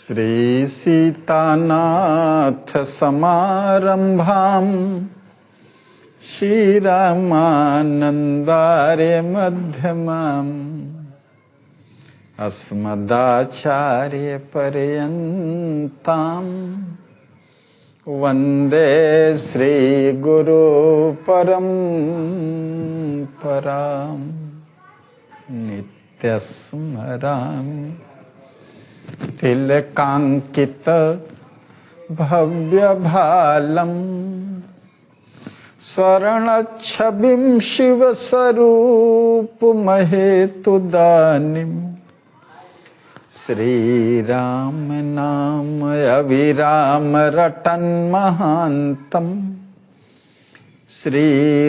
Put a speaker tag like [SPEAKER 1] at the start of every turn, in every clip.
[SPEAKER 1] श्री सीतानाथ समारंभाम श्रीरामानंदार्य मध्यमाम् अस्मदाचार्य पर्यन्ताम् वंदे श्री गुरु परंपराम् नित्यस्मरामि तिलकांकित भव्य भालम स्वर्णच्छविं शिव स्वरूप महेतुदानिम् श्री राम नाम अविराम रटन महांतम श्री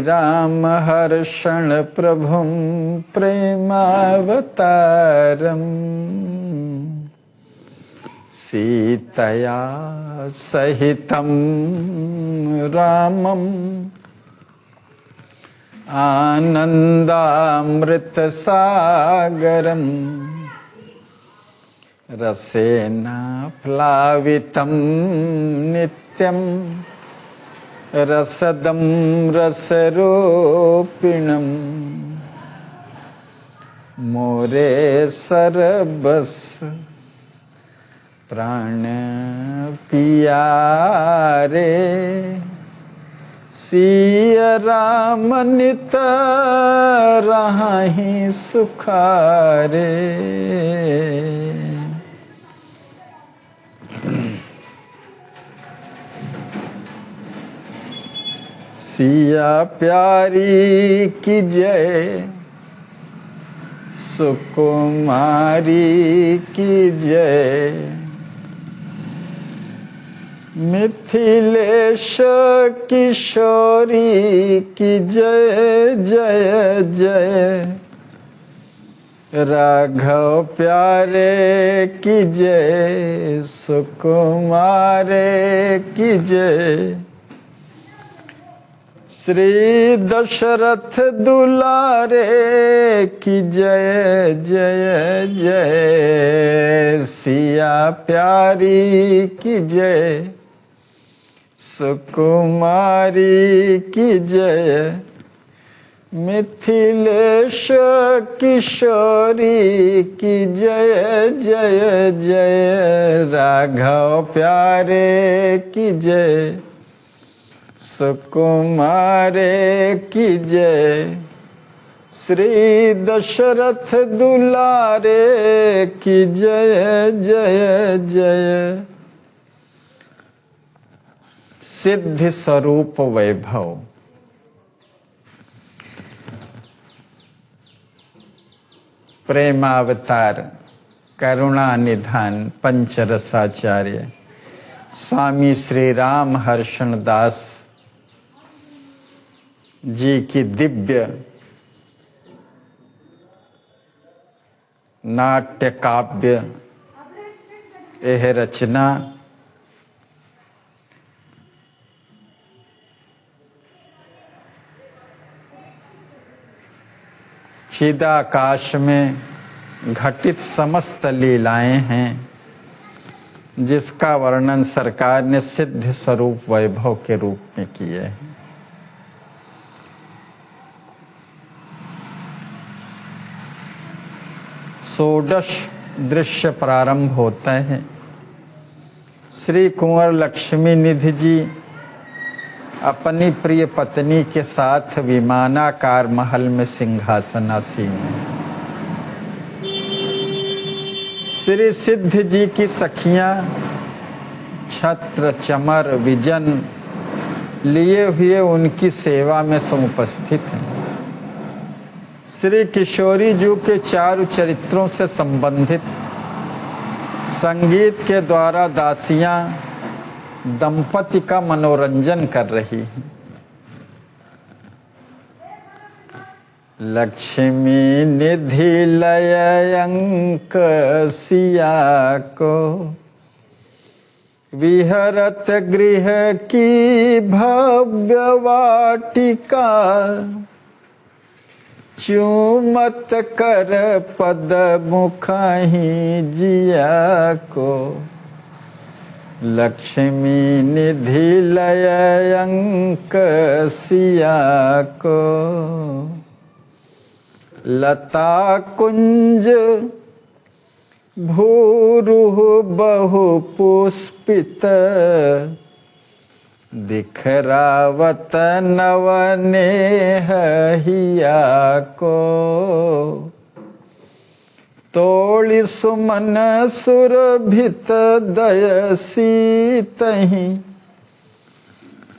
[SPEAKER 1] राम हर्षण प्रभुं प्रेमावतारम् सीतया सहितं रामम् आनन्दामृतसागरम् रसेन प्लावितं नित्यं रसदं रसरूपिणं मोरे सरबस प्राण पियारे सिया राम नित राहि सुखारे। सिया प्यारी की जय सुकुमारी की जय मिथिलेश किशोरी की जय जय जय राघव प्यारे की जय सुकुमारे की जय श्री दशरथ दुलारे की जय जय जय सिया प्यारी की जय सुकुमारी की जय मिथिलेश किशोरी की जय जय जय राघव प्यारे की जय सुकुमारे की जय श्री दशरथ दुलारे की जय जय जय। सिद्धि स्वरूप वैभव प्रेमावतार करुणा निधान पंचरसाचार्य स्वामी श्री राम हर्षण दास जी की दिव्य नाट्य काव्य यह रचना चिदाकाश में घटित समस्त लीलाएं हैं जिसका वर्णन सरकार ने सिद्ध स्वरूप वैभव के रूप में किए हैं। षोडश दृश्य प्रारंभ होता है। श्री कुंवर लक्ष्मी निधि जी अपनी प्रिय पत्नी के साथ विमानाकार महल में सिंहासनासीन हैं। श्री सिद्ध जी की सखियां छत्र चमर विजन लिए हुए उनकी सेवा में समुपस्थित हैं। श्री किशोरी जी के चारु चरित्रों से संबंधित संगीत के द्वारा दासियां दंपति का मनोरंजन कर रही हैं। लक्ष्मी निधि लय अंक सिया को विहरत गृह की भव्य वाटिका चूमत कर पद मुखाही जिया को लक्ष्मी निधि लय अंक सिया को, लता कुंज भूरुह बहु पुष्पित, दिखरावत नवनेह हिया को, तोड़ि सुमन सुरभित दयसी तहि,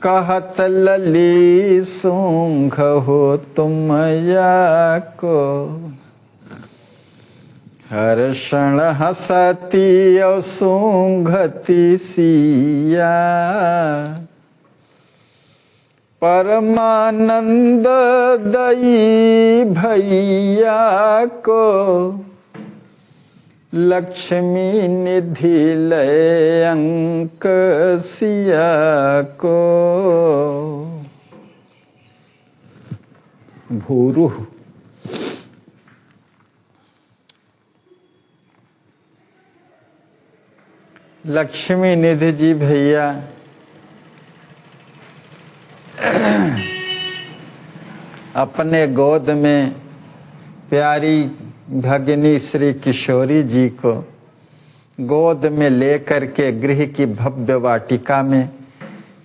[SPEAKER 1] कहत लली सूंघ हो तुम या को, हर्षण हसती और सूंघती सिया, परमानंद दई भैया को, लक्ष्मी निधि लय अंक सिया को। भूरुह लक्ष्मी निधि जी भैया अपने गोद में प्यारी भगिनी श्री किशोरी जी को गोद में लेकर के गृह की भव्य वाटिका में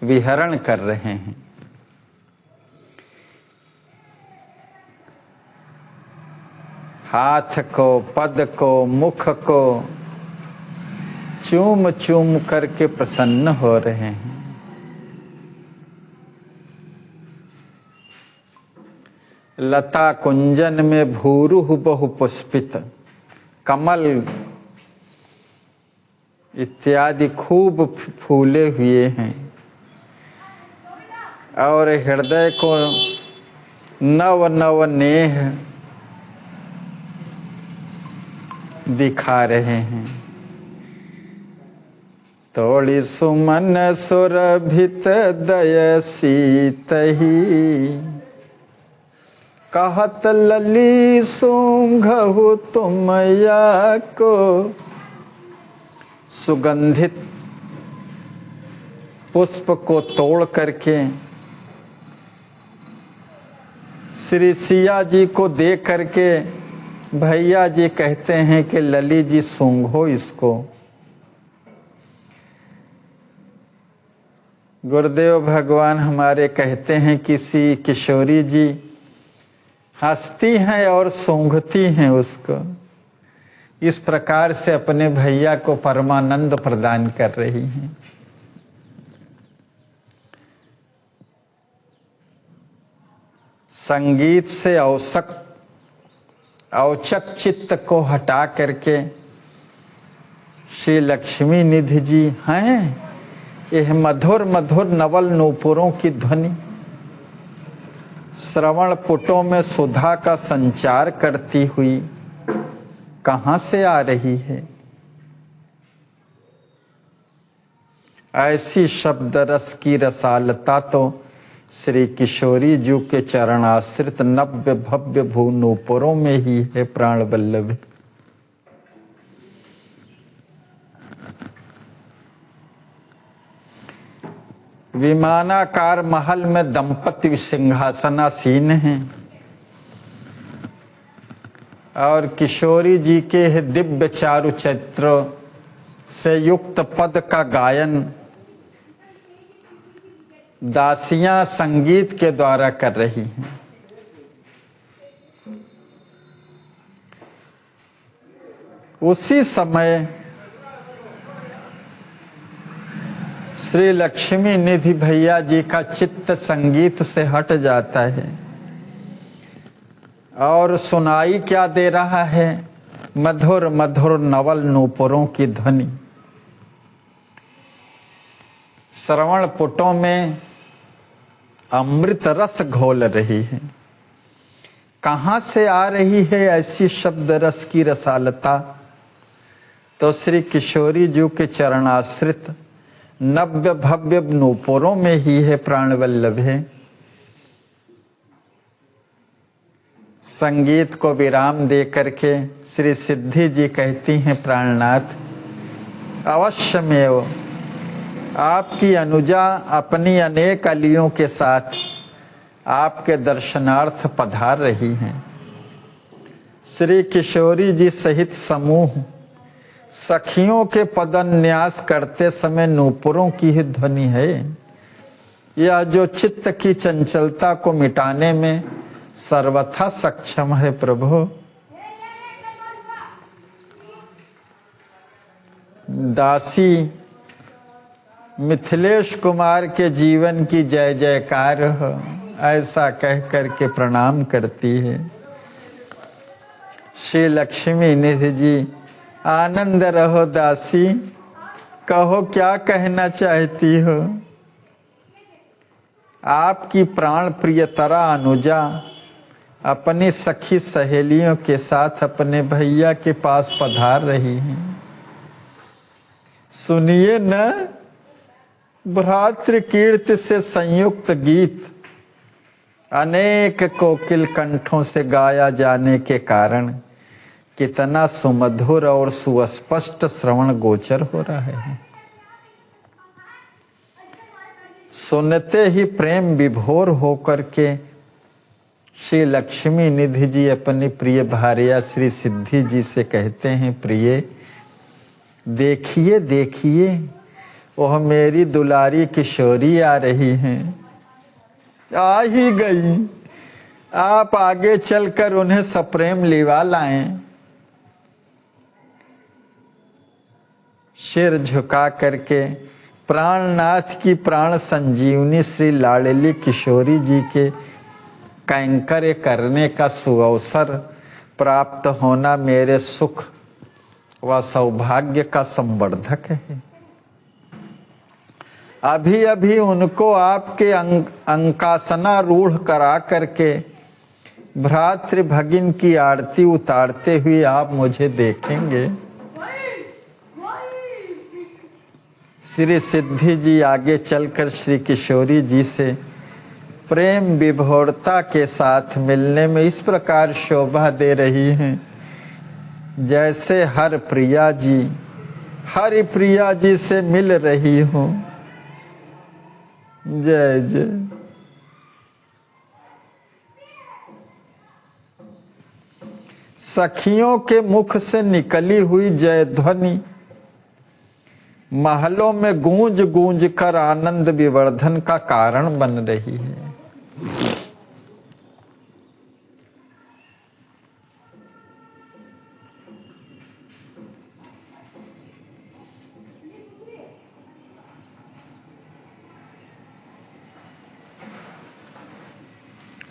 [SPEAKER 1] विहरण कर रहे हैं। हाथ को, पद को, मुख को चूम चूम करके प्रसन्न हो रहे हैं। लता कुंजन में भूरुह बहु पुष्पित, कमल इत्यादि खूब फूले हुए हैं और हृदय को नव नव नेह दिखा रहे हैं। तोड़ि सुमन सुरभित दयसी तहि, कहत लली सूंघहु तुम या को। सुगंधित पुष्प को तोड़ करके श्री सिया जी को दे करके भैया जी कहते हैं कि लली जी सूंघो इसको। गुरुदेव भगवान हमारे कहते हैं किसी किशोरी जी हंसती हैं और सूंघती हैं उसको। इस प्रकार से अपने भैया को परमानंद प्रदान कर रही हैं। संगीत से औचक चित्त को हटा करके श्री लक्ष्मी निधि जी हैं। यह मधुर मधुर नवल नूपुरों की ध्वनि श्रवण पुटों में सुधा का संचार करती हुई कहां से आ रही है? ऐसी शब्द रस की रसालता तो श्री किशोरी जी के चरणाश्रित नव्य भव्य भू नूपुरों में ही है। प्राण वल्लभ विमानाकार महल में दंपति सिंहासनासीन हैं और किशोरी जी के दिव्य चारु चरित्र से युक्त पद का गायन दासियां संगीत के द्वारा कर रही हैं। उसी समय श्री लक्ष्मी निधि भैया जी का चित्त संगीत से हट जाता है और सुनाई क्या दे रहा है? मधुर मधुर नवल नूपुरों की ध्वनि श्रवण पुटों में अमृत रस घोल रही है। कहां से आ रही है ऐसी शब्द रस की रसालता? तो श्री किशोरी जी के चरणाश्रित नव्य भव्य नूपुरों में ही है। प्राण वल्लभ है। संगीत को विराम दे करके श्री सिद्धि जी कहती हैं, प्राणनाथ अवश्यमेव आपकी अनुजा अपनी अनेक अलियों के साथ आपके दर्शनार्थ पधार रही हैं। श्री किशोरी जी सहित समूह सखियों के पदन्यास करते समय नूपुरों की ही ध्वनि है, यह जो चित्त की चंचलता को मिटाने में सर्वथा सक्षम है। प्रभु, दासी मिथिलेश कुमार के जीवन की जय जयकार हो, ऐसा कह करके प्रणाम करती है। श्री लक्ष्मी निधि जी, आनंद रहो दासी, कहो क्या कहना चाहती हो। आपकी प्राण प्रियतरा अनुजा अपनी सखी सहेलियों के साथ अपने भैया के पास पधार रही हैं। सुनिए न, भ्रातृ कीर्ति से संयुक्त गीत अनेक कोकिल कंठों से गाया जाने के कारण कितना सुमधुर और सुस्पष्ट श्रवण गोचर हो रहा है। सुनते ही प्रेम विभोर होकर के श्री लक्ष्मी निधि जी अपनी प्रिय भार्या श्री सिद्धि जी से कहते हैं, प्रिय देखिए देखिए, वह मेरी दुलारी किशोरी आ रही हैं। आ ही गई, आप आगे चलकर उन्हें सप्रेम लिवा लाएं। सिर झुका करके प्राणनाथ की प्राण संजीवनी श्री लाडली किशोरी जी के कैंकर्य करने का सुअवसर प्राप्त होना मेरे सुख व सौभाग्य का संवर्धक है। अभी अभी उनको आपके अंकासना रूढ़ करा करके भ्रातृ भगिन की आरती उतारते हुए आप मुझे देखेंगे। श्री सिद्धि जी आगे चलकर श्री किशोरी जी से प्रेम विभोरता के साथ मिलने में इस प्रकार शोभा दे रही हैं, जैसे हर प्रिया जी हरि प्रिया जी से मिल रही हो। जय जय। सखियों के मुख से निकली हुई जय ध्वनि महलों में गूंज गूंज कर आनंद विवर्धन का कारण बन रही है।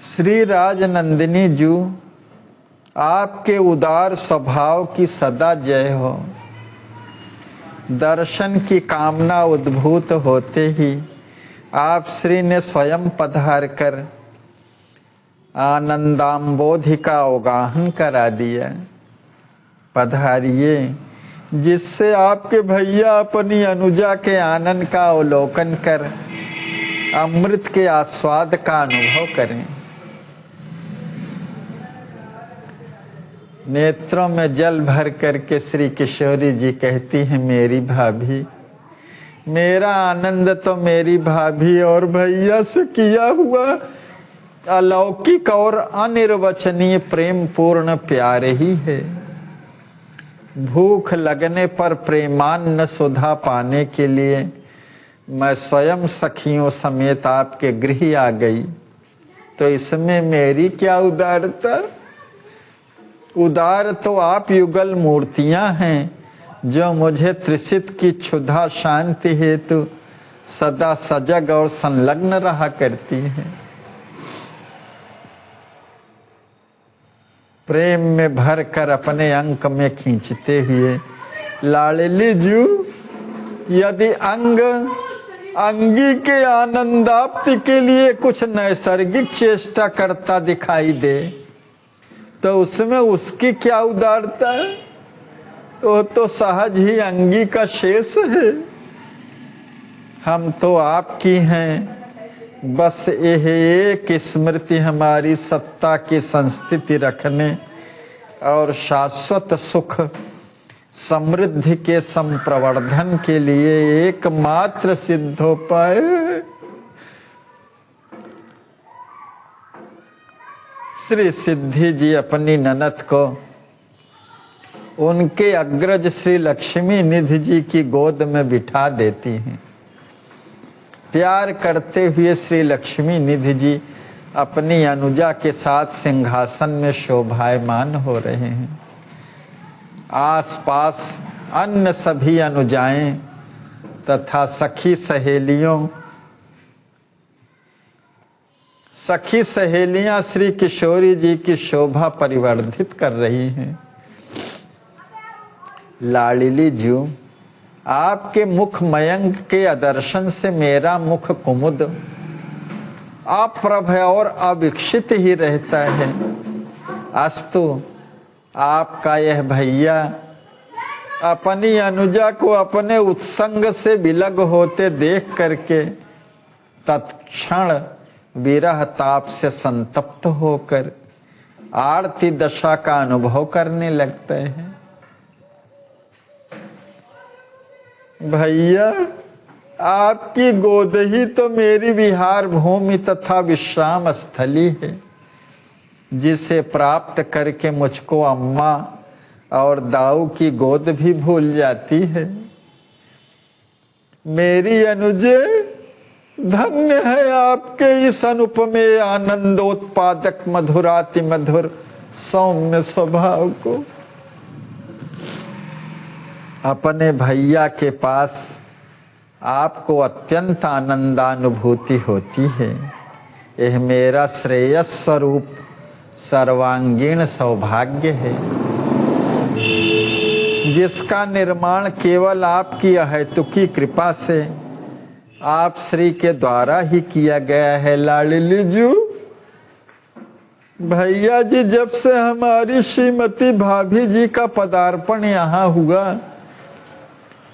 [SPEAKER 1] श्री राजनंदिनी जी, आपके उदार स्वभाव की सदा जय हो। दर्शन की कामना उद्भूत होते ही आप श्री ने स्वयं पधार कर आनंदाम्बोधि का अवगाहन करा दिया। पधारिए, जिससे आपके भैया अपनी अनुजा के आनंद का अवलोकन कर अमृत के आस्वाद का अनुभव करें। नेत्रों में जल भर करके श्री किशोरी जी कहती हैं, मेरी भाभी, मेरा आनंद तो मेरी भाभी और भैया से किया हुआ अलौकिक और अनिर्वचनीय प्रेम पूर्ण प्यार ही है। भूख लगने पर प्रेमान्न सुधा पाने के लिए मैं स्वयं सखियों समेत आपके गृह आ गई, तो इसमें मेरी क्या उदारता। उदार तो आप युगल मूर्तियां हैं, जो मुझे त्रिषित की क्षुधा शांति हेतु सदा सजग और संलग्न रहा करती हैं। प्रेम में भर कर अपने अंक में खींचते हुए लाडली जी, यदि अंगी के आनंदाप्ति के लिए कुछ नैसर्गिक चेष्टा करता दिखाई दे, तो उसमें उसकी क्या उदारता है। वो तो सहज ही अंगी का शेष है। हम तो आपकी हैं, बस यह एक स्मृति हमारी सत्ता की संस्थिति रखने और शाश्वत सुख समृद्धि के संप्रवर्धन के लिए एकमात्र सिद्धोपाय है। श्री सिद्धि जी अपनी ननद को उनके अग्रज श्री लक्ष्मी निधि जी की गोद में बिठा देती हैं। प्यार करते हुए श्री लक्ष्मी निधि जी अपनी अनुजा के साथ सिंहासन में शोभायमान हो रहे हैं। आसपास अन्य सभी अनुजाएं तथा सखी सहेलियां श्री किशोरी जी की शोभा परिवर्धित कर रही हैं। लाडली जी, आपके मुख मयंक के आदर्शन से मेरा मुख कुमुद अप्रभ और अविक्षित ही रहता है। अस्तु, आपका यह भैया अपनी अनुजा को अपने उत्संग से विलग होते देख करके तत्क्षण विरह ताप से संतप्त होकर आरती दशा का अनुभव करने लगते हैं। भैया, आपकी गोद ही तो मेरी विहार भूमि तथा विश्राम स्थली है, जिसे प्राप्त करके मुझको अम्मा और दाऊ की गोद भी भूल जाती है। मेरी अनुजे, धन्य है आपके इस अनुपमेय आनंदोत्पादक मधुराति मधुर सौम्य स्वभाव को। अपने भैया के पास आपको अत्यंत आनंदानुभूति होती है। यह मेरा श्रेयस स्वरूप सर्वांगीण सौभाग्य है, जिसका निर्माण केवल आपकी अहेतुकी कृपा से आप श्री के द्वारा ही किया गया है। लाडली जी, भैया जी, जब से हमारी श्रीमती भाभी जी का पदार्पण यहाँ हुआ,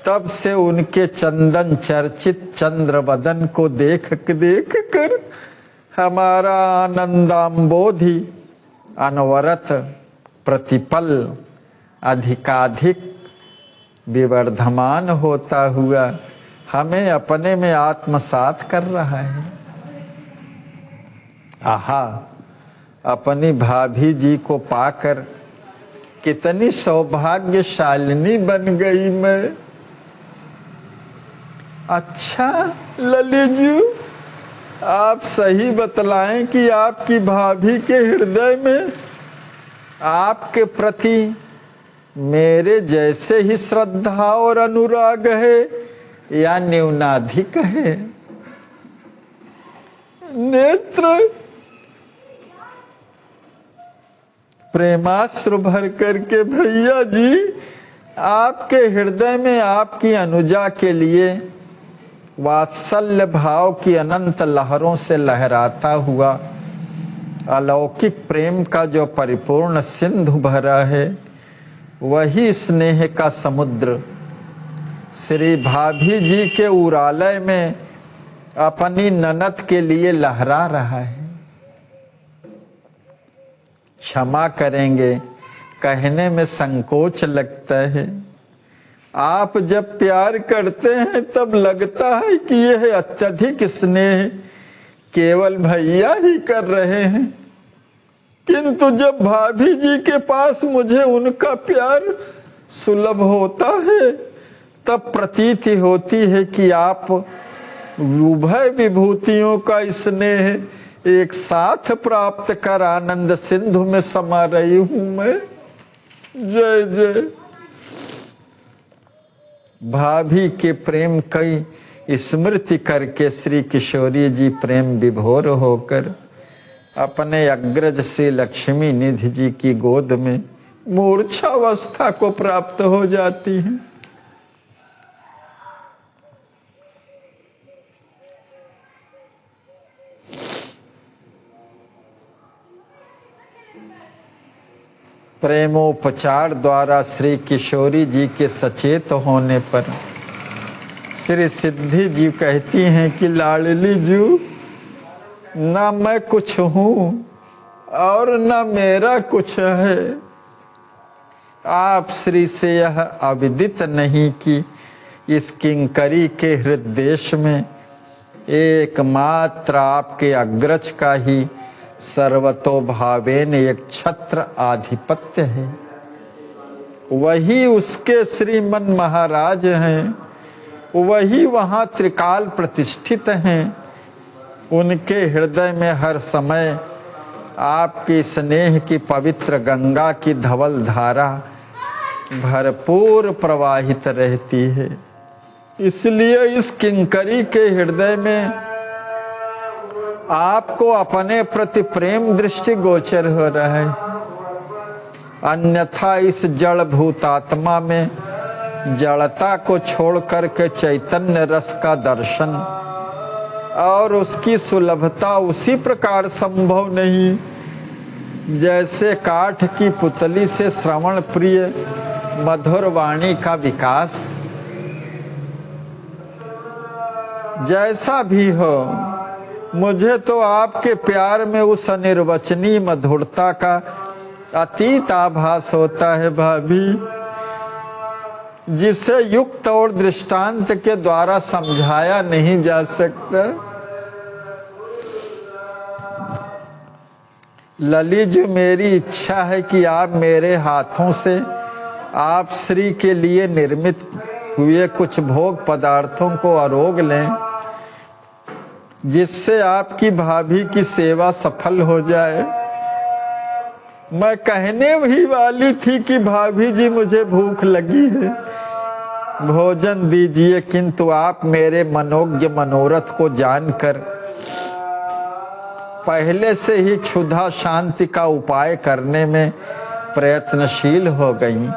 [SPEAKER 1] तब से उनके चंदन चर्चित चंद्र बदन को देख कर हमारा आनंदाम्बोधि अनवरत प्रतिपल अधिकाधिक विवर्धमान होता हुआ हमें अपने में आत्मसात कर रहा है। आहा, अपनी भाभी जी को पाकर कितनी सौभाग्यशालिनी बन गई मैं। अच्छा ललित जी, आप सही बतलाएं कि आपकी भाभी के हृदय में आपके प्रति मेरे जैसे ही श्रद्धा और अनुराग है या न्यूनाधिक है? नेत्र प्रेमाश्रु भर करके भैया जी आपके हृदय में आपकी अनुजा के लिए वात्सल्य भाव की अनंत लहरों से लहराता हुआ अलौकिक प्रेम का जो परिपूर्ण सिंधु भरा है, वही स्नेह का समुद्र श्री भाभी जी के उरालय में अपनी ननद के लिए लहरा रहा है। क्षमा करेंगे, कहने में संकोच लगता है। आप जब प्यार करते हैं तब लगता है कि यह अत्यधिक स्नेह केवल भैया ही कर रहे हैं, किंतु जब भाभी जी के पास मुझे उनका प्यार सुलभ होता है, तब प्रतीति होती है कि आप उभय विभूतियों का स्नेह एक साथ प्राप्त कर आनंद सिंधु में समा रही हूं मैं। जय जय। भाभी के प्रेम की स्मृति करके श्री किशोरी जी प्रेम विभोर होकर अपने अग्रज श्री लक्ष्मी निधि जी की गोद में मूर्छावस्था को प्राप्त हो जाती हैं। प्रेमोपचार द्वारा श्री किशोरी जी के सचेत होने पर श्री सिद्धि जी कहती हैं कि लाडली जी, ना मैं कुछ हूं और ना मेरा कुछ है, आप श्री से यह अविदित नहीं कि इस किंकरी के हृदय में एकमात्र आपके अग्रज का ही सर्वतोभावेन एक छत्र आधिपत्य है। वही उसके श्रीमन महाराज हैं, वही वहाँ त्रिकाल प्रतिष्ठित हैं। उनके हृदय में हर समय आपकी स्नेह की पवित्र गंगा की धवल धारा भरपूर प्रवाहित रहती है। इसलिए इस किंकरी के हृदय में आपको अपने प्रति प्रेम दृष्टि गोचर हो रहा है। अन्यथा इस जड़ भूतात्मा में जड़ता को छोड़ करके चैतन्य रस का दर्शन और उसकी सुलभता उसी प्रकार संभव नहीं जैसे काठ की पुतली से श्रवण प्रिय मधुर वाणी का विकास। जैसा भी हो, मुझे तो आपके प्यार में उस अनिर्वचनीय मधुरता का अतीत आभास होता है भाभी, जिसे युक्त और दृष्टांत के द्वारा समझाया नहीं जा सकता। ललित, मेरी इच्छा है कि आप मेरे हाथों से आप श्री के लिए निर्मित हुए कुछ भोग पदार्थों को आरोग लें, जिससे आपकी भाभी की सेवा सफल हो जाए। मैं कहने ही वाली थी कि भाभी जी मुझे भूख लगी है, भोजन दीजिए, किंतु आप मेरे मनोज्ञ मनोरथ को जानकर पहले से ही क्षुधा शांति का उपाय करने में प्रयत्नशील हो गई।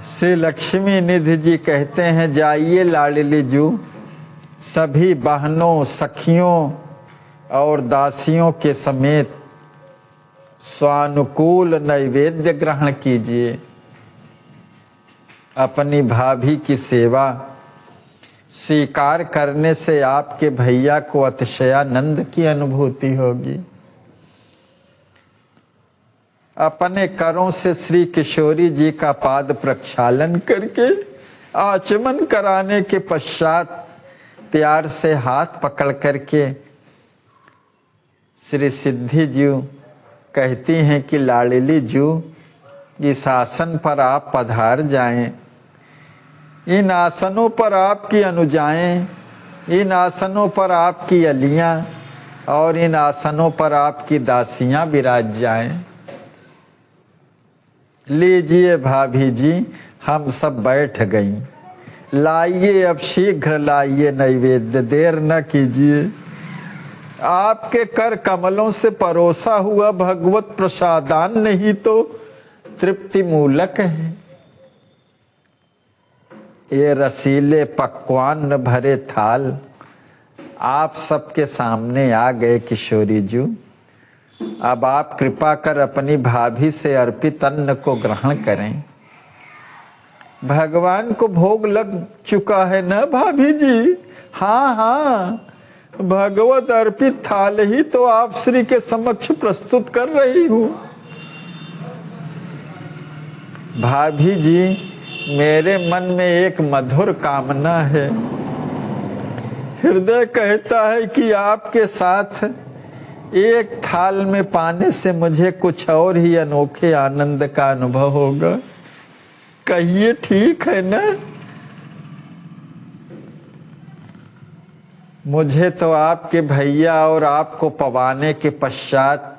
[SPEAKER 1] श्री लक्ष्मी निधि जी कहते हैं, जाइए लाडली जू, सभी बहनों, सखियों और दासियों के समेत स्वानुकूल नैवेद्य ग्रहण कीजिए। अपनी भाभी की सेवा स्वीकार करने से आपके भैया को अतिशयानंद की अनुभूति होगी। अपने करों से श्री किशोरी जी का पाद प्रक्षालन करके आचमन कराने के पश्चात प्यार से हाथ पकड़ करके श्री सिद्धि जी कहती हैं कि लाडली जू, इस आसन पर आप पधार जाएं। इन आसनों पर आपकी अनुजाएं, इन आसनों पर आपकी अलियां और इन आसनों पर आपकी दासियां विराज जाएं। लीजिए भाभी जी, हम सब बैठ गई। लाइए, अब शीघ्र लाइए नैवेद्य, देर न कीजिए। आपके कर कमलों से परोसा हुआ भगवत प्रसादान नहीं तो तृप्ति मूलक है। ये रसीले पकवान भरे थाल आप सबके सामने आ गए किशोरी जी। अब आप कृपा कर अपनी भाभी से अर्पित अन्न को ग्रहण करें। भगवान को भोग लग चुका है ना भाभी जी? हाँ हाँ, भगवत अर्पित थाल ही तो आप श्री के समक्ष प्रस्तुत कर रही हूँ। भाभी जी, मेरे मन में एक मधुर कामना है। हृदय कहता है कि आपके साथ एक थाल में पाने से मुझे कुछ और ही अनोखे आनंद का अनुभव होगा। कहिए ठीक है ना? मुझे तो आपके भैया और आपको पवाने के पश्चात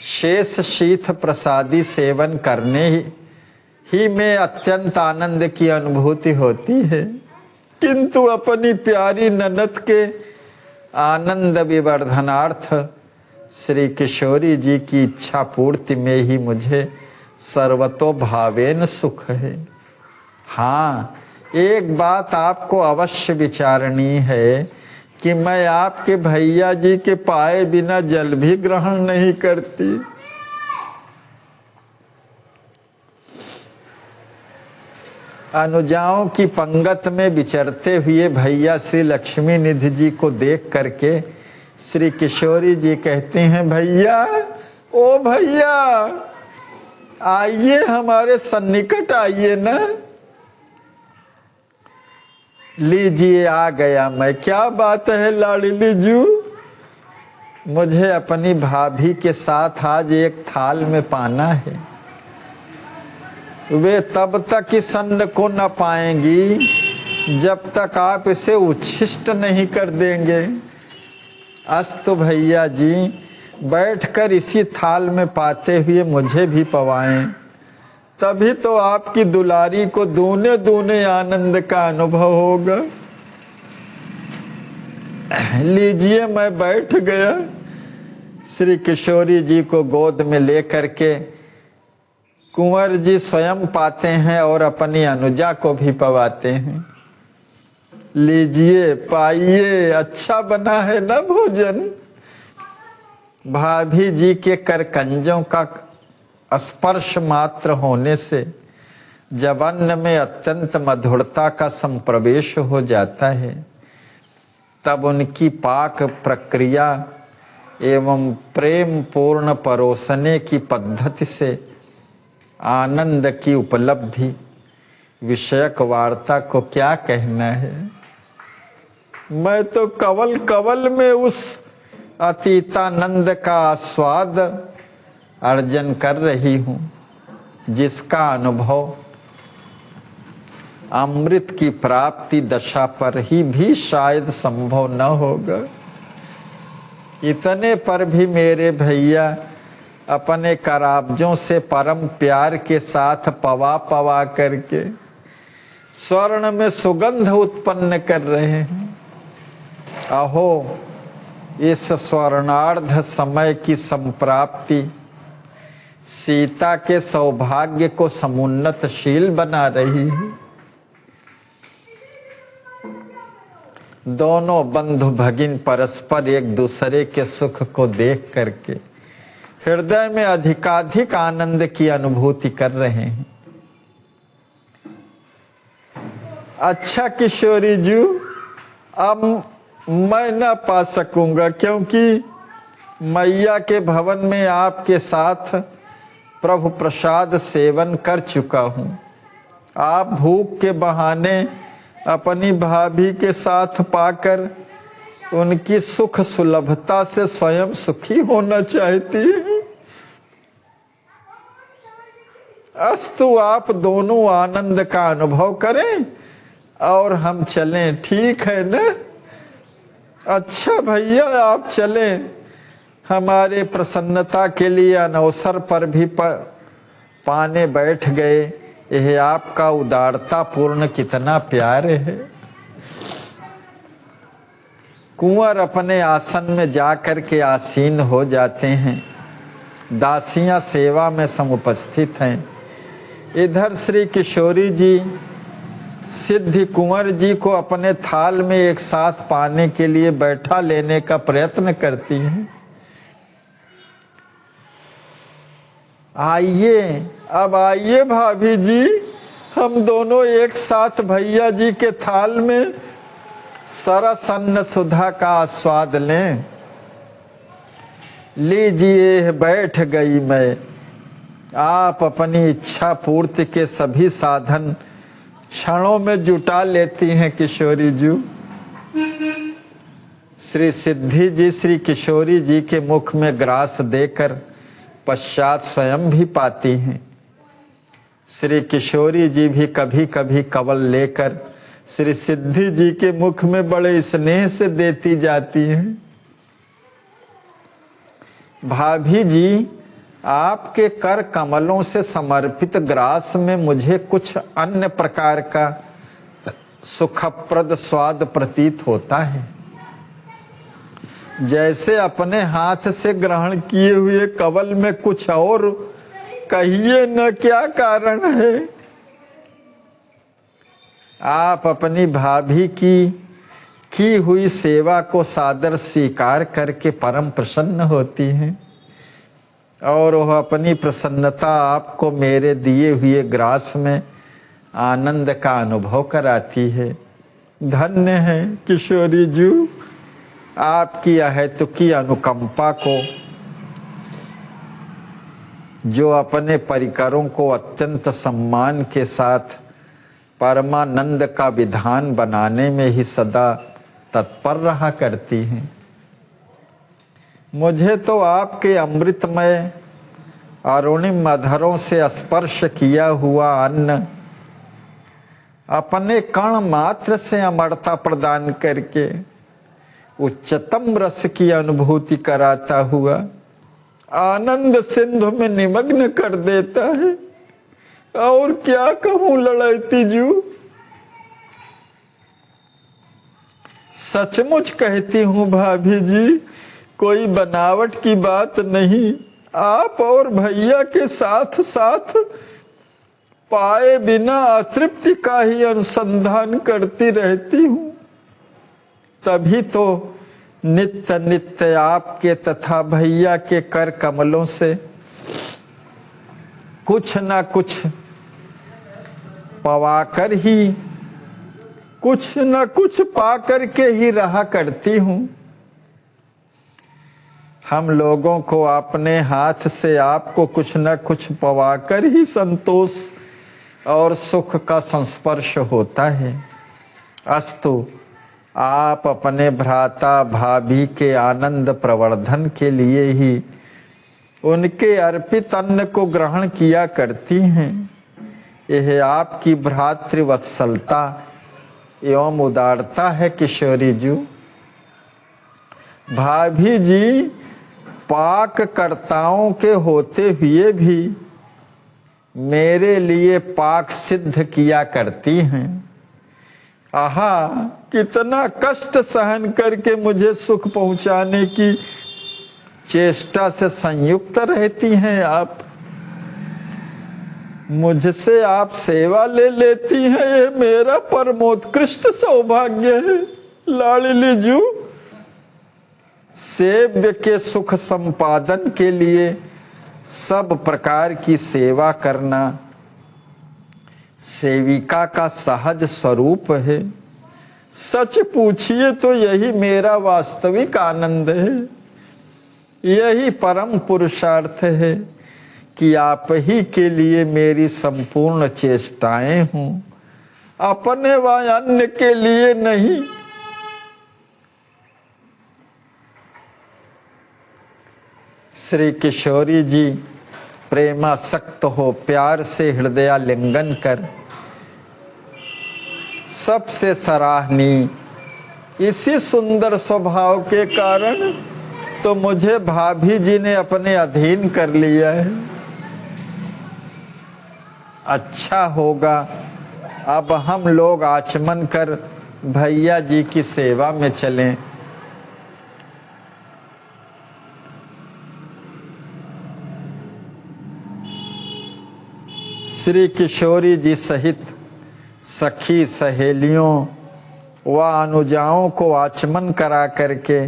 [SPEAKER 1] शेष शीत प्रसादी सेवन करने ही में अत्यंत आनंद की अनुभूति होती है, किंतु अपनी प्यारी ननद के आनंद विवर्धनार्थ श्री किशोरी जी की इच्छा पूर्ति में ही मुझे सर्वतोभावेन सुख है। हाँ, एक बात आपको अवश्य विचारनी है कि मैं आपके भैया जी के पाए बिना जल भी ग्रहण नहीं करती। अनुजाओं की पंगत में विचरते हुए भैया श्री लक्ष्मी निधि जी को देख करके श्री किशोरी जी कहते हैं, भैया ओ भैया आइए, हमारे सन्निकट आइए ना। लीजिए आ गया मैं। क्या बात है लाडली जू, मुझे अपनी भाभी के साथ आज एक थाल में पाना है। वे तब तक इस अन्न को न पाएंगी जब तक आप इसे उच्छिष्ट नहीं कर देंगे। अस्तु भैया जी, बैठकर इसी थाल में पाते हुए मुझे भी पवाएं, तभी तो आपकी दुलारी को दूने दूने आनंद का अनुभव होगा। लीजिए मैं बैठ गया। श्री किशोरी जी को गोद में लेकर के कुंवर जी स्वयं पाते हैं और अपनी अनुजा को भी पवाते हैं। लीजिए पाइए, अच्छा बना है ना भोजन। भाभी जी के करकंजों का स्पर्श मात्र होने से जब अन्न में अत्यंत मधुरता का संप्रवेश हो जाता है, तब उनकी पाक प्रक्रिया एवं प्रेम पूर्ण परोसने की पद्धति से आनंद की उपलब्धि विषयक वार्ता को क्या कहना है। मैं तो कवल कवल में उस अतीतानंद का आस्वाद अर्जन कर रही हूँ, जिसका अनुभव अमृत की प्राप्ति दशा पर ही भी शायद संभव न होगा। इतने पर भी मेरे भैया अपने कराब्जों से परम प्यार के साथ पवा पवा करके स्वर्ण में सुगंध उत्पन्न कर रहे हैं। अहो, इस स्वर्णार्ध समय की संप्राप्ति सीता के सौभाग्य को समुन्नतशील बना रही है। दोनों बंधु भगिन परस्पर एक दूसरे के सुख को देख करके हृदय में अधिकाधिक आनंद की अनुभूति कर रहे हैं। अच्छा किशोरी जी, अब मैं न पा सकूंगा, क्योंकि मैया के भवन में आपके साथ प्रभु प्रसाद सेवन कर चुका हूं। आप भूख के बहाने अपनी भाभी के साथ पाकर उनकी सुख सुलभता से स्वयं सुखी होना चाहती है। अस्तु, आप दोनों आनंद का अनुभव करें और हम चलें, ठीक है ना? अच्छा भैया, आप चलें। हमारे प्रसन्नता के लिए अनवसर पर भी पाने बैठ गए। यह आपका उदारता पूर्ण कितना प्यार है। कुंवर अपने आसन में जाकर के आसीन हो जाते हैं। दासियां सेवा में समुपस्थित हैं। इधर श्री किशोरी जी सिद्धि कुंवर जी को अपने थाल में एक साथ पाने के लिए बैठा लेने का प्रयत्न करती हैं। आइए, अब आइए भाभी जी, हम दोनों एक साथ भैया जी के थाल में सरस अन्न सुधा का आस्वाद लें। लीजिए, बैठ गई मैं। आप अपनी इच्छा पूर्ति के सभी साधन क्षणों में जुटा लेती हैं किशोरी जी। श्री सिद्धि जी श्री किशोरी जी के मुख में ग्रास देकर पश्चात स्वयं भी पाती हैं। श्री किशोरी जी भी कभी कभी कवल लेकर श्री सिद्धि जी के मुख में बड़े स्नेह से देती जाती हैं। भाभी जी, आपके कर कमलों से समर्पित ग्रास में मुझे कुछ अन्य प्रकार का सुखप्रद स्वाद प्रतीत होता है। जैसे अपने हाथ से ग्रहण किए हुए कवल में कुछ और कहिए न क्या कारण है। आप अपनी भाभी की हुई सेवा को सादर स्वीकार करके परम प्रसन्न होती हैं और वह अपनी प्रसन्नता आपको मेरे दिए हुए ग्रास में आनंद का अनुभव कराती है। धन्य है किशोरी जी, आपकी अहेतुकी अनुकंपा को जो अपने परिकरों को अत्यंत सम्मान के साथ परमानंद का विधान बनाने में ही सदा तत्पर रहा करती हैं। मुझे तो आपके अमृतमय अरुणिम अधरों से स्पर्श किया हुआ अन्न अपने कण मात्र से अमरता प्रदान करके उच्चतम रस की अनुभूति कराता हुआ आनंद सिंधु में निमग्न कर देता है। और क्या कहूं लड़ैती जू, सचमुच कहती हूं भाभी जी, कोई बनावट की बात नहीं। आप और भैया के साथ साथ पाए बिना अतृप्ति का ही अनुसंधान करती रहती हूं। तभी तो नित्य नित्य आपके तथा भैया के कर कमलों से कुछ ना कुछ पवाकर ही, कुछ ना कुछ पाकर के ही रहा करती हूं। हम लोगों को अपने हाथ से आपको कुछ न कुछ पवाकर ही संतोष और सुख का संस्पर्श होता है। अस्तु, आप अपने भ्राता भाभी के आनंद प्रवर्धन के लिए ही उनके अर्पित अन्न को ग्रहण किया करती हैं। यह आपकी भ्रातृवत्सलता एवं उदारता है किशोरी जी। भाभी जी पाक कर्ताओं के होते हुए भी मेरे लिए पाक सिद्ध किया करती हैं। आहा, कितना कष्ट सहन करके मुझे सुख पहुंचाने की चेष्टा से संयुक्त रहती हैं आप। मुझसे आप सेवा ले लेती हैं, ये मेरा परमोत्कृष्ट सौभाग्य है लाडली जू। सेव्य के सुख संपादन के लिए सब प्रकार की सेवा करना सेविका का सहज स्वरूप है। सच पूछिए तो यही मेरा वास्तविक आनंद है। यही परम पुरुषार्थ है कि आप ही के लिए मेरी संपूर्ण चेष्टाएं हों, अपने व अन्य के लिए नहीं। श्री किशोरी जी प्रेमासक्त हो प्यार से हृदयालिंगन कर सबसे सराहनीय इसी सुंदर स्वभाव के कारण तो मुझे भाभी जी ने अपने अधीन कर लिया है। अच्छा होगा अब हम लोग आचमन कर भैया जी की सेवा में चलें। श्री किशोरी जी सहित सखी सहेलियों व अनुजाओं को आचमन करा करके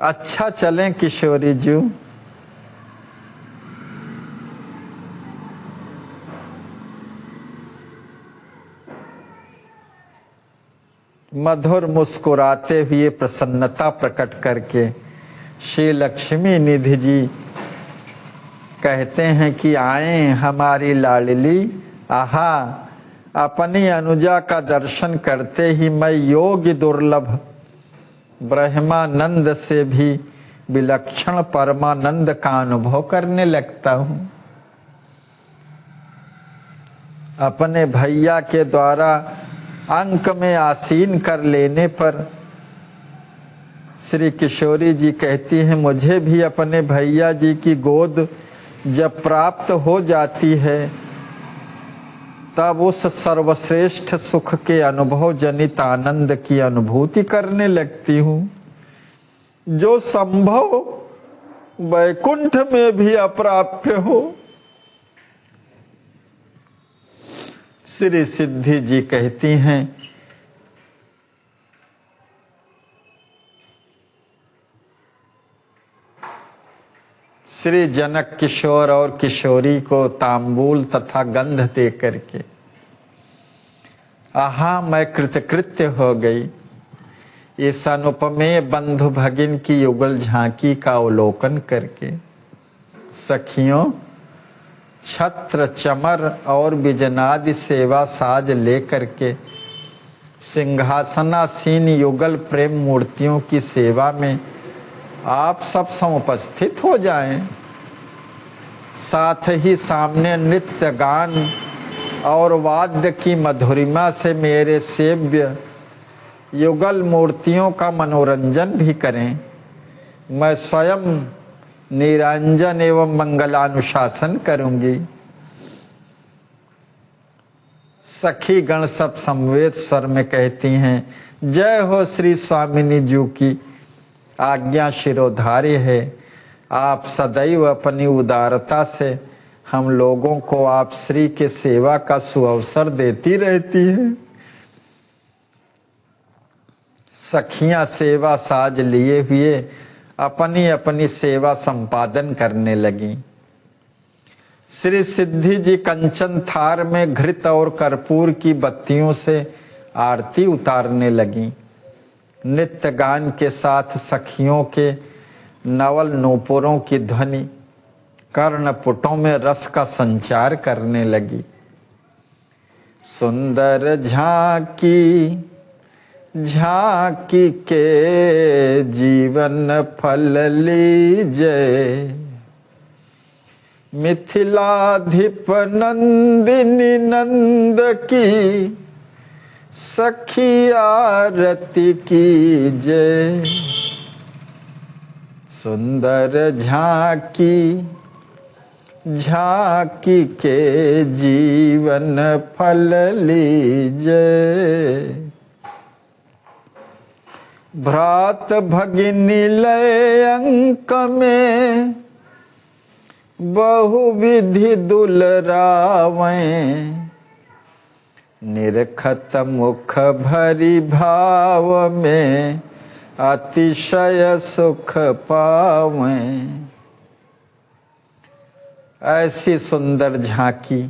[SPEAKER 1] अच्छा चलें किशोरी जी। मधुर मुस्कुराते हुए प्रसन्नता प्रकट करके श्री लक्ष्मी निधि जी कहते हैं कि आए हमारी लाडली। आहा, अपनी अनुजा का दर्शन करते ही मैं योग्य दुर्लभ ब्रह्मानंद से भी विलक्षण परमानंद का अनुभव करने लगता हूँ। अपने भैया के द्वारा अंक में आसीन कर लेने पर श्री किशोरी जी कहती हैं, मुझे भी अपने भैया जी की गोद जब प्राप्त हो जाती है तब उस सर्वश्रेष्ठ सुख के अनुभव जनित आनंद की अनुभूति करने लगती हूँ, जो संभव वैकुंठ में भी अप्राप्य हो। श्री सिद्धि जी कहती हैं, श्री जनक किशोर और किशोरी को तांबूल तथा गंध दे करके आहा मैं कृतकृत्य हो गई। इस अनुपमेय बंधु भगिन की युगल झांकी का अवलोकन करके सखियों, छत्र चमर और बिजनादि सेवा साज लेकर के सिंहासनासीन युगल प्रेम मूर्तियों की सेवा में आप सब समुपस्थित हो जाएं। साथ ही सामने नृत्य गान और वाद्य की मधुरिमा से मेरे सेव्य युगल मूर्तियों का मनोरंजन भी करें। मैं स्वयं निरंजन एवं मंगलानुशासन करूंगी। सखी गण सब समवेत स्वर में कहती हैं, जय हो श्री स्वामिनी जी की आज्ञा शिरोधार्य है। आप सदैव अपनी उदारता से हम लोगों को आप श्री के सेवा का सुअवसर देती रहती है। सखियां सेवा साज लिए हुए अपनी अपनी सेवा संपादन करने लगी। श्री सिद्धि जी कंचन थार में घृत और कर्पूर की बत्तियों से आरती उतारने लगी। नित्य गान के साथ सखियों के नवल नूपुरों की ध्वनि कर्णपुटों में रस का संचार करने लगी। सुंदर झांकी झांकी के जीवन फल लीजे, मिथिलाधिप नंदिनी नंद की सखी आरती कीजे। सुंदर झांकी झांकी के जीवन फल लीजे, भ्रात भगिनी लय अंक में बहुविधि दुलरावें, निरखत मुख भरी भाव में अतिशय सुख पावें। ऐसी सुंदर झांकी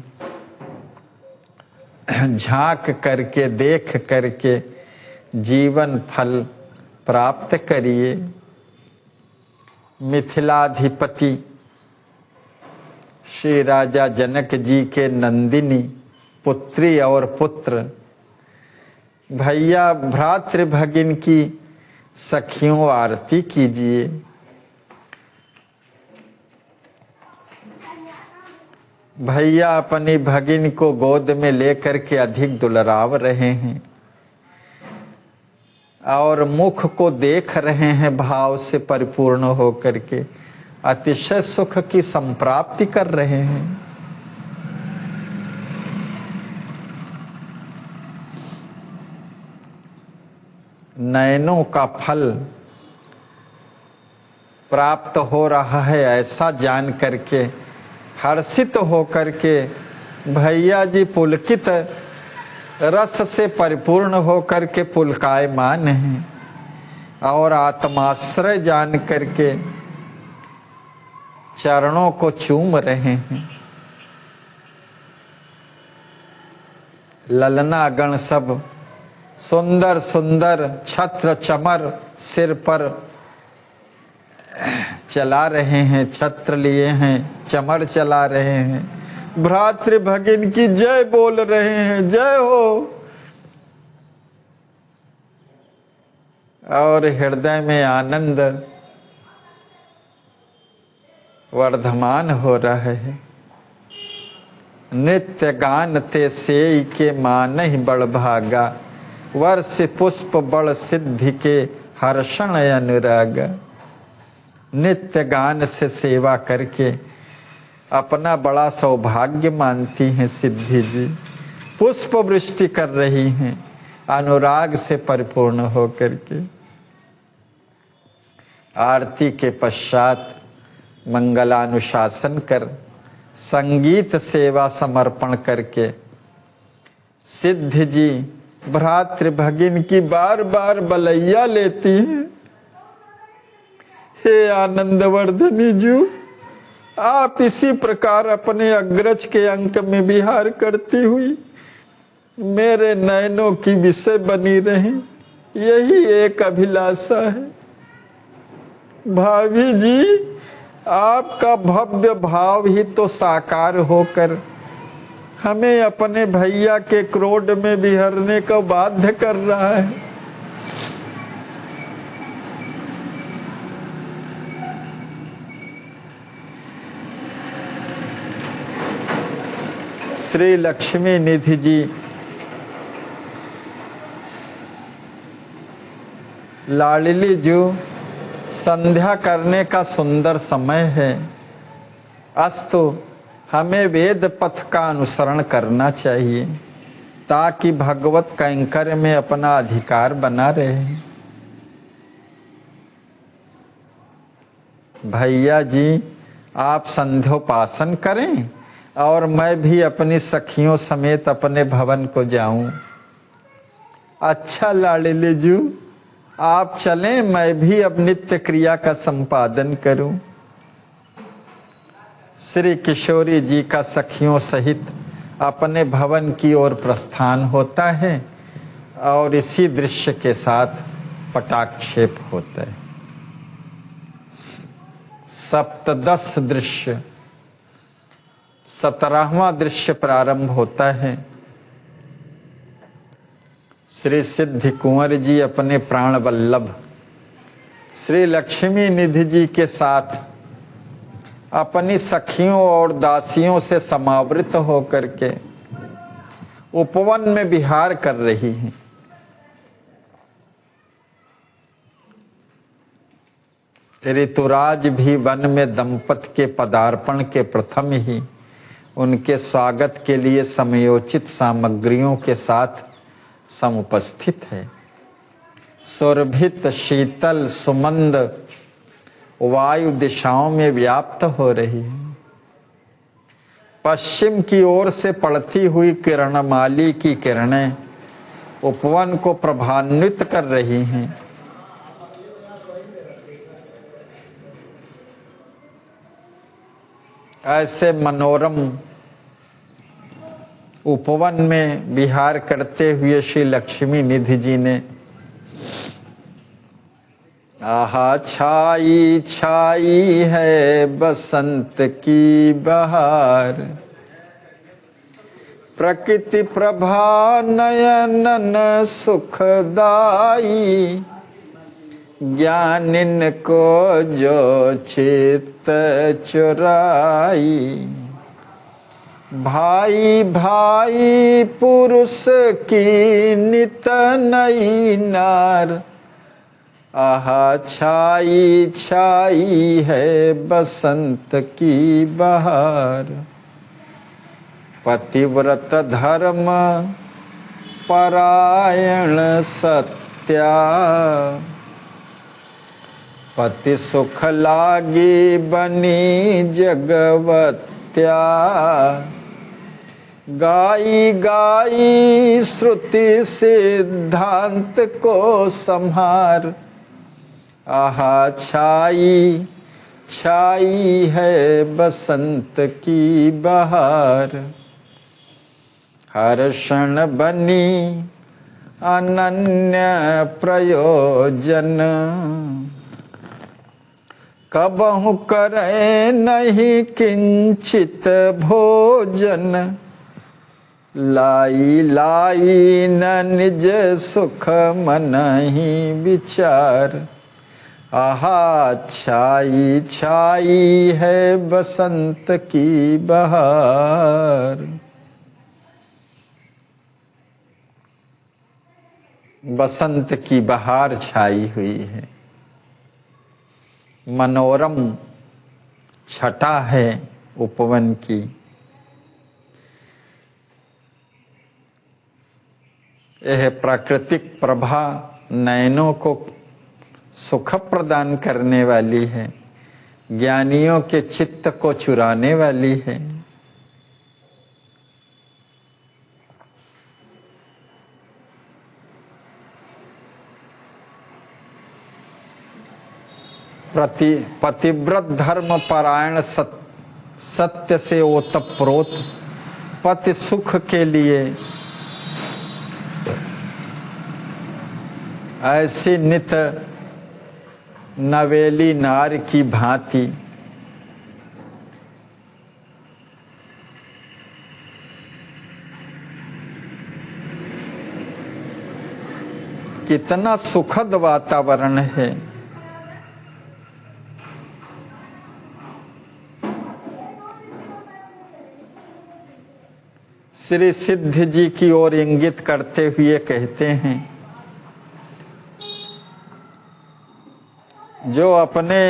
[SPEAKER 1] झांक करके देख करके जीवन फल प्राप्त करिए। मिथिलाधिपति श्री राजा जनक जी के नंदिनी पुत्री और पुत्र भैया भ्रातृ भगिन की सखियों आरती कीजिए। भैया अपनी भगिन को गोद में लेकर के अधिक दुलराव रहे हैं और मुख को देख रहे हैं भाव से परिपूर्ण होकर के अतिशय सुख की संप्राप्ति कर रहे हैं। नयनों का फल प्राप्त हो रहा है ऐसा जान करके हर्षित होकर के भैया जी पुलकित रस से परिपूर्ण होकर के पुलकायमान हैं और आत्माश्रय जान करके चरणों को चूम रहे हैं। ललना गण सब सुंदर सुंदर छत्र चमर सिर पर चला रहे हैं, छत्र लिए हैं, चमर चला रहे हैं, भ्रातृ भगिन की जय बोल रहे हैं, जय हो। और हृदय में आनंद वर्धमान हो रहा है। नित्य गान ते सेई के मान ही बड़ भागा, वर्ष पुष्प बड़ सिद्धि के हर्षण अनुरागा। नित्य गान से सेवा करके अपना बड़ा सौभाग्य मानती हैं सिद्धि जी। पुष्प वृष्टि कर रही हैं अनुराग से परिपूर्ण होकर के। आरती के पश्चात मंगलानुशासन कर संगीत सेवा समर्पण करके सिद्ध जी भ्रातृ भगिन की बार बार बलैया लेती हैं। हे आनंदवर्धनी जी, आप इसी प्रकार अपने अग्रज के अंक में विहार करती हुई मेरे नयनों की विषय बनी रहें, यही एक अभिलाषा है। भाभी जी, आपका भव्य भाव ही तो साकार होकर हमें अपने भैया के क्रोध में विहरने को बाध्य कर रहा है। श्री लक्ष्मी निधि जी लाडली जी, संध्या करने का सुंदर समय है। अस्तु हमें वेद पथ का अनुसरण करना चाहिए ताकि भगवत कैंकर में अपना अधिकार बना रहे। भैया जी आप संध्योपासन करें और मैं भी अपनी सखियों समेत अपने भवन को जाऊं। अच्छा लाडली जी आप चलें, मैं भी अब नित्य क्रिया का संपादन करूं। श्री किशोरी जी का सखियों सहित अपने भवन की ओर प्रस्थान होता है और इसी दृश्य के साथ पटाक्षेप होता है। सप्तदश दृश्य 17वां दृश्य प्रारंभ होता है। श्री सिद्धि कुंवर जी अपने प्राण वल्लभ श्री लक्ष्मी निधि जी के साथ अपनी सखियों और दासियों से समावृत होकर के उपवन में विहार कर रही हैं। ऋतुराज भी वन में दंपत के पदार्पण के प्रथम ही उनके स्वागत के लिए समयोचित सामग्रियों के साथ समुपस्थित है। सुरभित शीतल सुमंद वायु दिशाओं में व्याप्त हो रही है। पश्चिम की ओर से पड़ती हुई किरणमाली की किरणें उपवन को प्रभान्वित कर रही हैं। ऐसे मनोरम उपवन में विहार करते हुए श्री लक्ष्मी निधि जी ने आहा छाई छाई है बसंत की बहार, प्रकृति प्रभा नयनन सुखदाई, ज्ञानिन को जो चित्त चुराई, भाई भाई पुरुष की नित नई नार, आहा छाई छाई है बसंत की बहार। पतिव्रत धर्म परायण सत्या, पति सुख लागी बनी जगवत्या, गाई गाई श्रुति सिद्धांत को संहार, आहा छाई छाई है बसंत की बहार। हर क्षण बनी अनन्य प्रयोजन, कबहु करे नहीं किंचित भोजन, लाई लाई न निज सुख मन ही विचार, आहा छाई छाई है बसंत की बहार। बसंत की बहार छाई हुई है, मनोरम छटा है उपवन की। यह प्राकृतिक प्रभा नयनों को सुख प्रदान करने वाली है, ज्ञानियों के चित्त को चुराने वाली है। पतिव्रत धर्म परायण सत्य से ओतप्रोत पति सुख के लिए ऐसी नित नवेली नार की भांति कितना सुखद वातावरण है। श्री सिद्ध जी की ओर इंगित करते हुए कहते हैं, जो अपने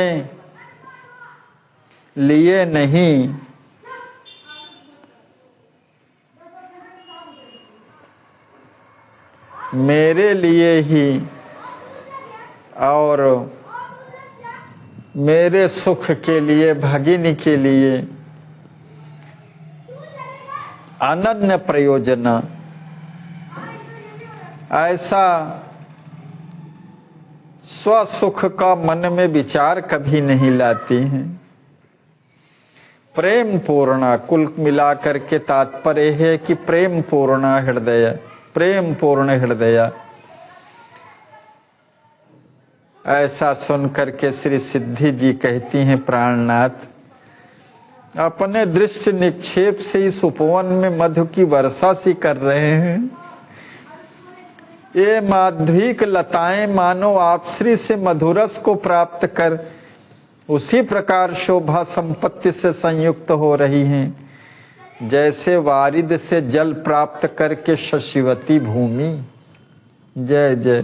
[SPEAKER 1] लिए नहीं मेरे लिए ही और मेरे सुख के लिए, भगिनी के लिए अनन्य प्रयोजन, ऐसा स्वसुख का मन में विचार कभी नहीं लाती हैं। प्रेम पूर्ण, कुल मिलाकर के तात्पर्य है कि प्रेम पूर्ण हृदय, प्रेम पूर्ण हृदय। ऐसा सुनकर के श्री सिद्धि जी कहती हैं, प्राणनाथ अपने दृष्टि निक्षेप से इस उपवन में मधु की वर्षा सी कर रहे हैं। ये माध्विक लताएं मानो आपश्री से मधुरस को प्राप्त कर उसी प्रकार शोभा संपत्ति से संयुक्त हो रही हैं जैसे वारिद से जल प्राप्त करके शशिवती भूमि। जय जय।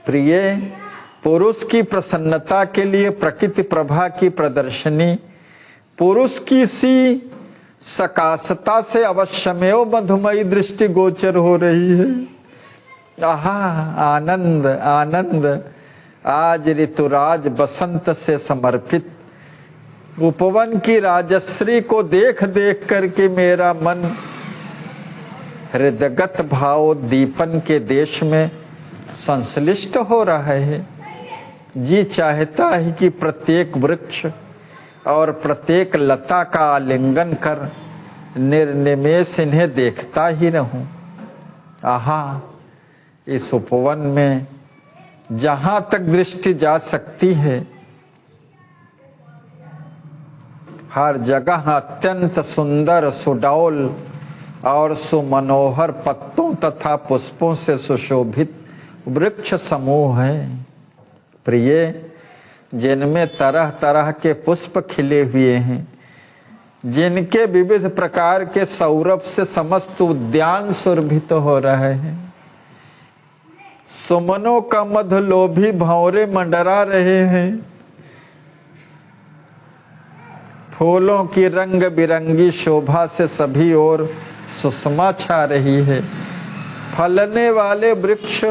[SPEAKER 1] प्रिय, पुरुष की प्रसन्नता के लिए प्रकृति प्रभा की प्रदर्शनी पुरुष की सी सकाशता से अवश्यमेव मधुमयी दृष्टि गोचर हो रही है। आहा, आनंद आनंद। आज ऋतुराज बसंत से समर्पित उपवन की राजश्री को देख देख करके मेरा मन हृदयगत भाव दीपन के देश में संश्लिष्ट हो रहा है। जी चाहता है कि प्रत्येक वृक्ष और प्रत्येक लता का आलिंगन कर निर्निमेष इन्हें देखता ही रहूं। आहा, इस उपवन में जहां तक दृष्टि जा सकती है हर जगह अत्यंत सुंदर, सुडौल और सुमनोहर पत्तों तथा पुष्पों से सुशोभित वृक्ष समूह है। प्रिय, जिनमें तरह तरह के पुष्प खिले हुए हैं, जिनके विविध प्रकार के सौरभ से समस्त उद्यान सुरभित हो रहे हैं। सुमनों का मधुलोभी भंवरे मंडरा रहे हैं। फूलों की रंग बिरंगी शोभा से सभी ओर सुषमा छा रही है। फलने वाले वृक्ष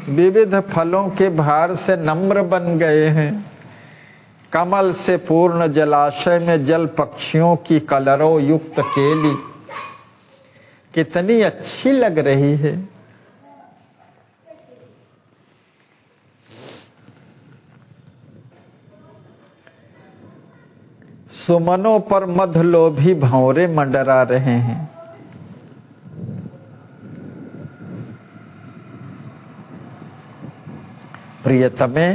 [SPEAKER 1] विविध फलों के भार से नम्र बन गए हैं। कमल से पूर्ण जलाशय में जल पक्षियों की कलरों युक्त केली कितनी अच्छी लग रही है। सुमनों पर मधुलोभी भंवरे मंडरा रहे हैं। प्रियतमे,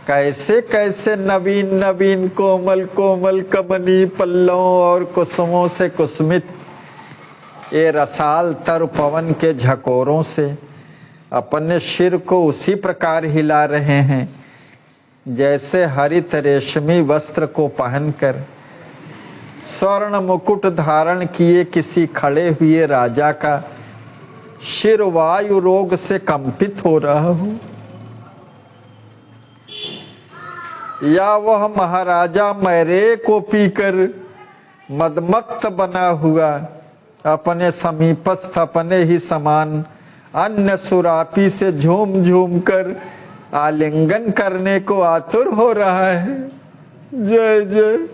[SPEAKER 1] कैसे कैसे नवीन नवीन कोमल कोमल कमनी पल्लों और कुसुमों से कुसुमित ये रसाल तर पवन के झकोरों से अपने सिर को उसी प्रकार हिला रहे हैं जैसे हरित रेशमी वस्त्र को पहनकर स्वर्ण मुकुट धारण किए किसी खड़े हुए राजा का सिर वायु रोग से कंपित हो रहा हो, या वह महाराजा मैरे को पीकर मदमत्त बना हुआ अपने समीपस्थ अपने ही समान अन्य सुरापी से झूम झूम कर आलिंगन करने को आतुर हो रहा है। जय जय।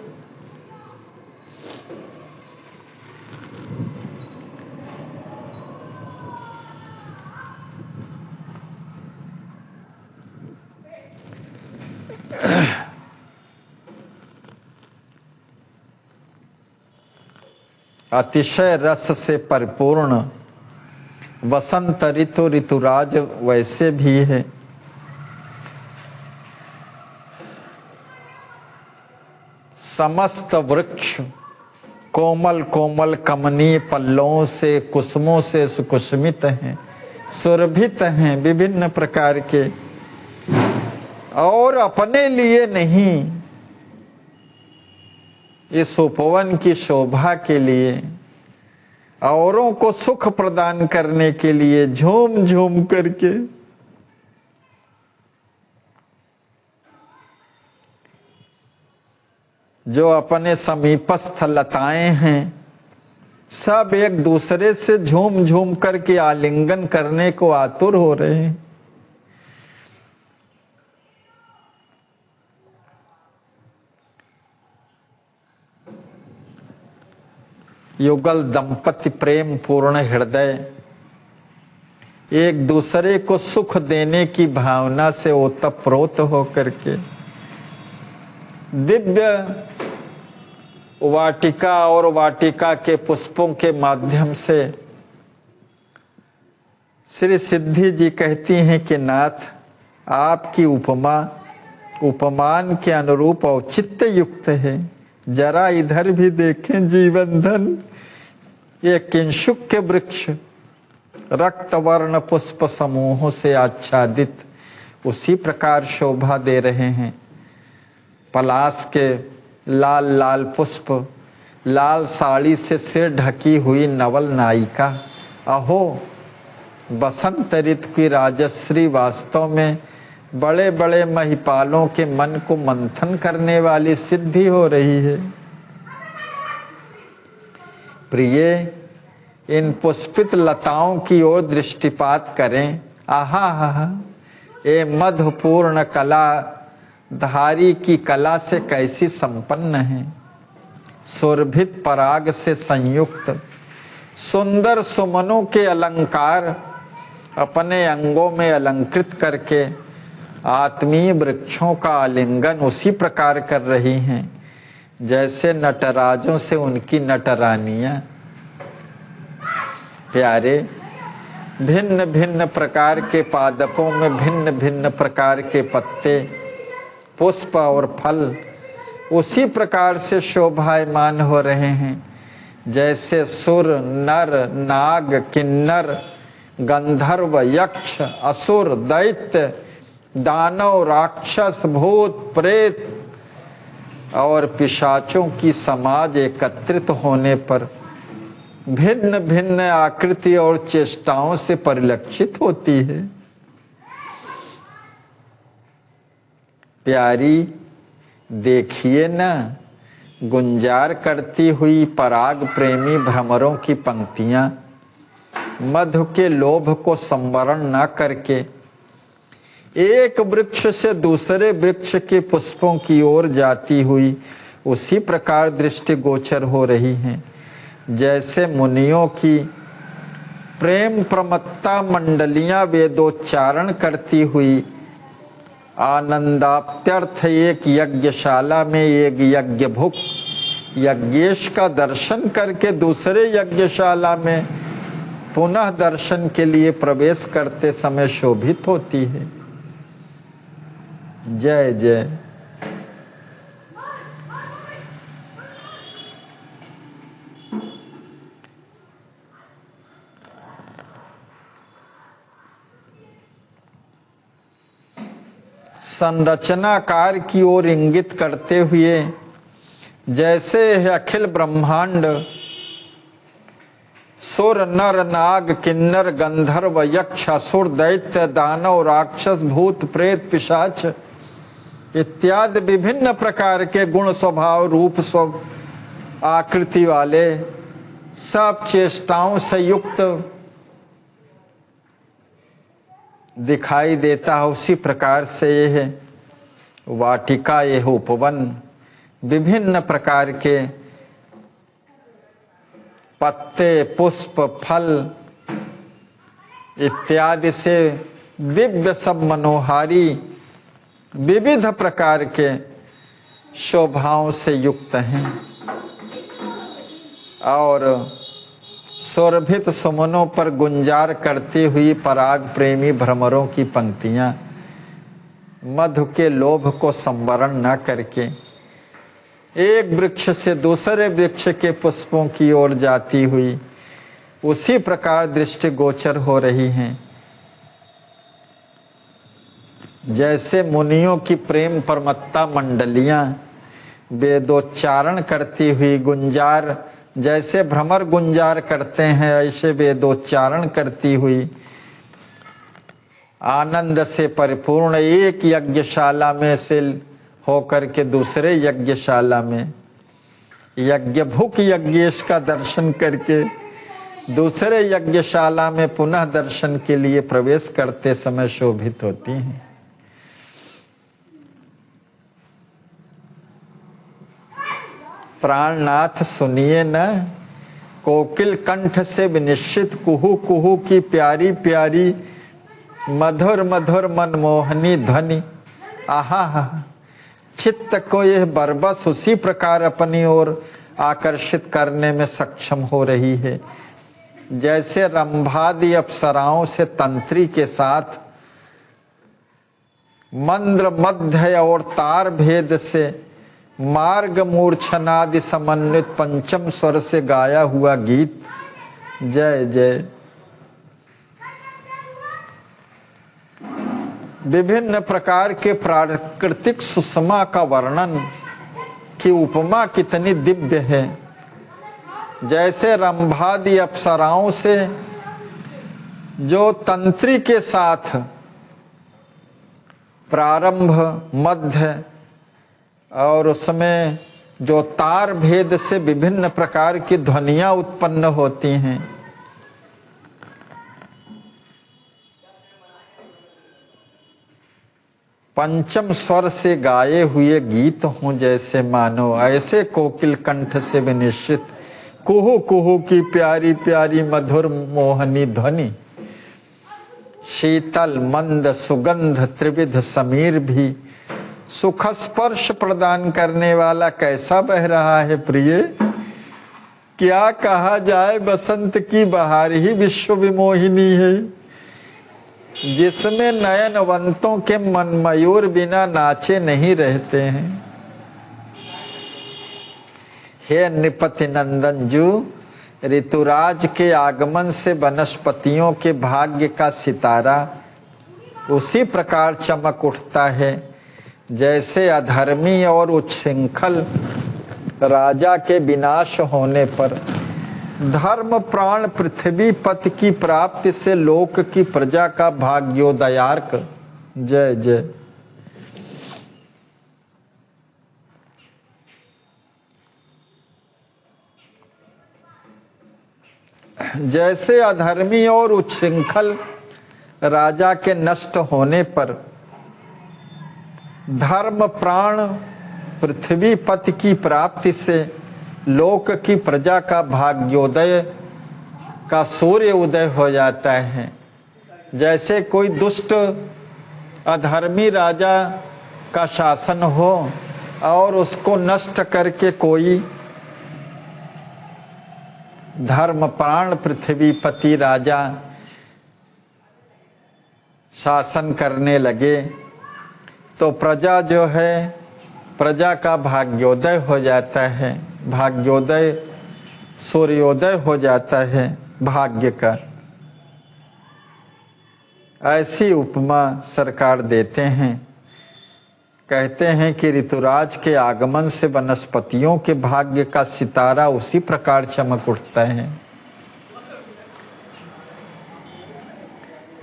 [SPEAKER 1] अतिशय रस से परिपूर्ण वसंत ऋतु ऋतुराज वैसे भी है। समस्त वृक्ष कोमल कोमल कमनीय पल्लों से कुसुमों से सुकुसुमित हैं, सुरभित हैं विभिन्न प्रकार के, और अपने लिए नहीं, इस उपवन की शोभा के लिए, औरों को सुख प्रदान करने के लिए झूम झूम करके जो अपने समीपस्थ लताएं हैं, सब एक दूसरे से झूम झूम करके आलिंगन करने को आतुर हो रहे हैं। युगल दंपति प्रेम पूर्ण हृदय एक दूसरे को सुख देने की भावना से ओतप्रोत होकर के दिव्य वाटिका और वाटिका के पुष्पों के माध्यम से श्री सिद्धि जी कहती हैं कि नाथ, आपकी उपमा उपमान के अनुरूप औचित्य युक्त है। जरा इधर भी देखें जीवन धन, ये किंशुक के वृक्ष रक्त वर्ण पुष्प समूहों से आच्छादित उसी प्रकार शोभा दे रहे हैं। पलाश के लाल लाल पुष्प, लाल साड़ी से सिर ढकी हुई नवल नायिका, अहो बसंत ऋतु की राजश्री वास्तव में बड़े बड़े महिपालों के मन को मंथन करने वाली सिद्धि हो रही है। प्रिय, इन पुष्पित लताओं की ओर दृष्टिपात करें। आहा हा, ये मधुपूर्ण कला धारी की कला से कैसी संपन्न है। सुरभित पराग से संयुक्त सुंदर सुमनों के अलंकार अपने अंगों में अलंकृत करके आत्मीय वृक्षों का आलिंगन उसी प्रकार कर रही हैं जैसे नटराजों से उनकी नटरानियां। प्यारे, भिन्न भिन्न प्रकार के पादपों में भिन्न भिन्न प्रकार के पत्ते, पुष्प और फल उसी प्रकार से शोभायमान हो रहे हैं जैसे सुर, नर, नाग, किन्नर, गंधर्व, यक्ष, असुर, दैत्य, दानव, राक्षस, भूत, प्रेत और पिशाचों की समाज एकत्रित होने पर भिन्न भिन्न आकृति और चेष्टाओं से परिलक्षित होती है। प्यारी, देखिए न, गुंजार करती हुई पराग प्रेमी भ्रमरों की पंक्तियां मधु के लोभ को संवरण न करके एक वृक्ष से दूसरे वृक्ष के पुष्पों की ओर जाती हुई उसी प्रकार दृष्टि गोचर हो रही हैं जैसे मुनियों की प्रेम प्रमत्ता मंडलियां वेदोच्चारण करती हुई आनंदाप्त्यर्थ एक यज्ञशाला में एक यज्ञ भुक यज्ञेश का दर्शन करके दूसरे यज्ञशाला में पुनः दर्शन के लिए प्रवेश करते समय शोभित होती है। जय जय। संरचनाकार की ओर इंगित करते हुए जैसे अखिल ब्रह्मांड सुर, नर, नाग, किन्नर, गंधर्व, यक्ष, असुर, दैत्य, दानव, राक्षस, भूत, प्रेत, पिशाच इत्यादि विभिन्न प्रकार के गुण, स्वभाव, रूप, आकृति वाले सब चेष्टाओं से युक्त दिखाई देता है, उसी प्रकार से यह वाटिका, यह उपवन विभिन्न प्रकार के पत्ते, पुष्प, फल इत्यादि से दिव्य सब मनोहारी विविध प्रकार के शोभाओं से युक्त हैं और शोभित सुमनों पर गुंजार करती हुई पराग प्रेमी भ्रमरों की पंक्तियां मधु के लोभ को संवरण न करके एक वृक्ष से दूसरे वृक्ष के पुष्पों की ओर जाती हुई उसी प्रकार दृष्टि गोचर हो रही हैं जैसे मुनियों की प्रेम परमत्ता मंडलियां वेदोच्चारण करती हुई गुंजार, जैसे भ्रमर गुंजार करते हैं ऐसे वेदोच्चारण करती हुई आनंद से परिपूर्ण एक यज्ञशाला में से होकर के दूसरे यज्ञशाला में यज्ञ भुक यज्ञेश का दर्शन करके दूसरे यज्ञशाला में पुनः दर्शन के लिए प्रवेश करते समय शोभित होती हैं। प्राणनाथ सुनिए न कोकिल कंठ से विनिश्चित कुहू कुहू की प्यारी प्यारी मधुर मधुर मनमोहनी ध्वनि। आहा, चित्त को यह बरबस उसी प्रकार अपनी ओर आकर्षित करने में सक्षम हो रही है जैसे रंभादि अप्सराओं से तंत्री के साथ मंद्र मध्य और तार भेद से मार्ग मूर्छनादि समन्वित पंचम स्वर से गाया हुआ गीत। जय जय। विभिन्न प्रकार के प्राकृतिक सुषमा का वर्णन की उपमा कितनी दिव्य है। जैसे रंभादि अप्सराओं से जो तंत्री के साथ प्रारंभ मध्य और उसमें जो तार भेद से विभिन्न प्रकार की ध्वनियां उत्पन्न होती हैं, पंचम स्वर से गाए हुए गीत हों जैसे मानो, ऐसे कोकिल कंठ से विनिश्चित कुहू कुहू की प्यारी प्यारी मधुर मोहनी ध्वनि। शीतल मंद सुगंध त्रिविध समीर भी सुख स्पर्श प्रदान करने वाला कैसा बह रहा है प्रिय। क्या कहा जाए, बसंत की बहार ही विश्व विमोहिनी है जिसमें नयनवंतों के मन मयूर बिना नाचे नहीं रहते हैं। हे नृपति नंदन जू, ऋतुराज के आगमन से वनस्पतियों के भाग्य का सितारा उसी प्रकार चमक उठता है जैसे अधर्मी और उच्छृंखल राजा के विनाश होने पर धर्म प्राण पृथ्वी पति की प्राप्ति से लोक की प्रजा का भाग्योदयार्क। जय जय। जैसे अधर्मी और उच्छृंखल राजा के नष्ट होने पर धर्म प्राण पृथ्वी पति की प्राप्ति से लोक की प्रजा का भाग्योदय का सूर्य उदय हो जाता है। जैसे कोई दुष्ट अधर्मी राजा का शासन हो और उसको नष्ट करके कोई धर्म प्राण पृथ्वी पति राजा शासन करने लगे तो प्रजा जो है प्रजा का भाग्योदय हो जाता है, भाग्योदय सूर्योदय हो जाता है भाग्य का। ऐसी उपमा सरकार देते हैं। कहते हैं कि ऋतुराज के आगमन से वनस्पतियों के भाग्य का सितारा उसी प्रकार चमक उठता है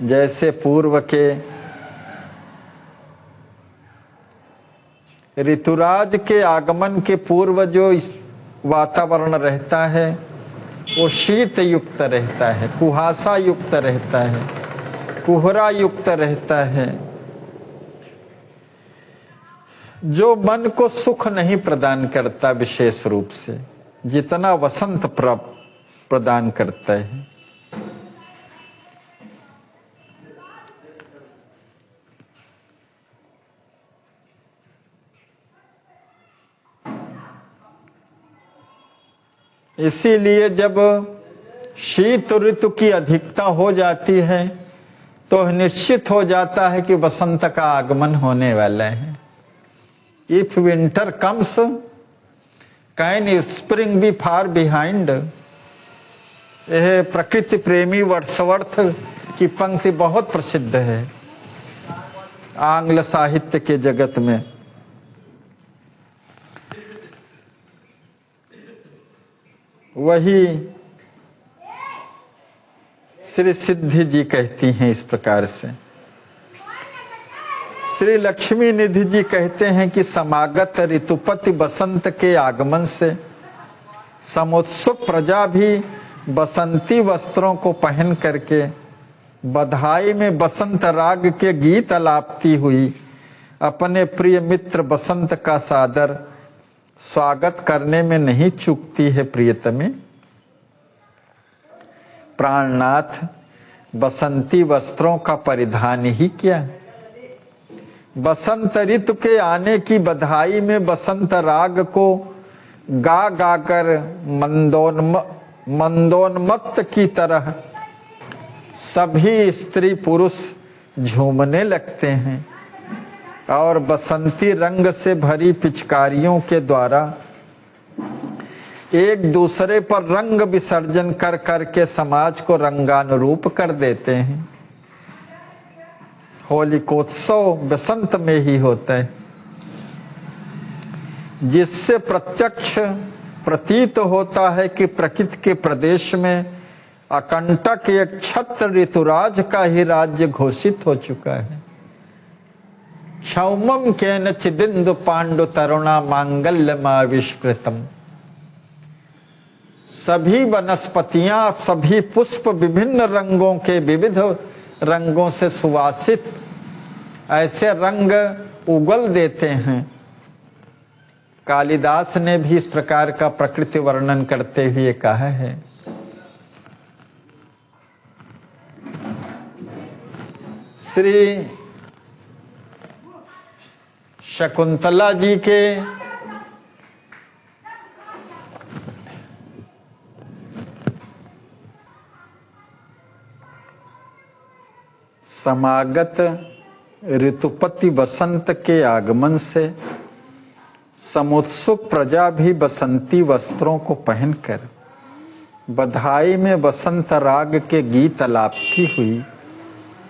[SPEAKER 1] जैसे पूर्व के ऋतुराज के आगमन के पूर्व जो वातावरण रहता है वो शीत युक्त रहता है, कुहासा युक्त रहता है, कोहरा युक्त रहता है, जो मन को सुख नहीं प्रदान करता विशेष रूप से जितना वसंत प्रदान करता है। इसीलिए जब शीत ऋतु की अधिकता हो जाती है तो निश्चित हो जाता है कि वसंत का आगमन होने वाला है। If winter comes can spring be far behind. यह प्रकृति प्रेमी वर्ड्सवर्थ की पंक्ति बहुत प्रसिद्ध है। आंग्ल साहित्य के जगत में। वही श्री सिद्धि जी कहती हैं इस प्रकार से। श्री लक्ष्मी निधि जी कहते हैं कि समागत ऋतुपति बसंत के आगमन से समुत्सुक प्रजा भी बसंती वस्त्रों को पहन करके बधाई में बसंत राग के गीत अलापती हुई अपने प्रिय मित्र बसंत का सादर स्वागत करने में नहीं चूकती है। प्रियतमे, प्राणनाथ, बसंती वस्त्रों का परिधान ही क्या, बसंत ऋतु के आने की बधाई में बसंत राग को गा गा कर मंदोन्मत्त की तरह सभी स्त्री पुरुष झूमने लगते हैं और बसंती रंग से भरी पिचकारियों के द्वारा एक दूसरे पर रंग विसर्जन कर करके समाज को रंगानुरूप कर देते हैं। होलिकोत्सव बसंत में ही होता है, जिससे प्रत्यक्ष प्रतीत होता है कि प्रकृति के प्रदेश में अकंटक एक छत्र ऋतुराज का ही राज्य घोषित हो चुका है। क्षौमम केन चिदिंदु पांडु तरुणा मांगल्यमाविष्कृतम। सभी वनस्पतियां, सभी पुष्प विभिन्न रंगों के, विविध रंगों से सुवासित ऐसे रंग उगल देते हैं। कालिदास ने भी इस प्रकार का प्रकृति वर्णन करते हुए कहा है। श्री शकुंतला जी के समागत ऋतुपति बसंत के आगमन से समुत्सुक प्रजा भी बसंती वस्त्रों को पहनकर बधाई में बसंत राग के गीत अलापती हुई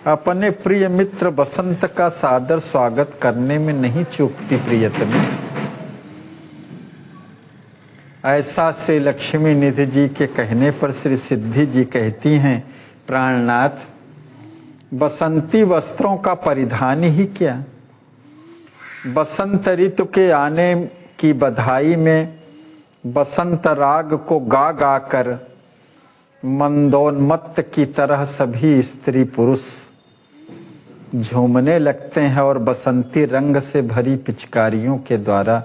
[SPEAKER 1] अपने प्रिय मित्र बसंत का सादर स्वागत करने में नहीं चूकती। प्रियतमे, ऐसा श्री लक्ष्मी निधि जी के कहने पर श्री सिद्धि जी कहती हैं, प्राणनाथ, बसंती वस्त्रों का परिधान ही क्या, बसंत ऋतु के आने की बधाई में बसंत राग को गा गा कर मंदोन्मत्त की तरह सभी स्त्री पुरुष झूमने लगते हैं और बसंती रंग से भरी पिचकारियों के द्वारा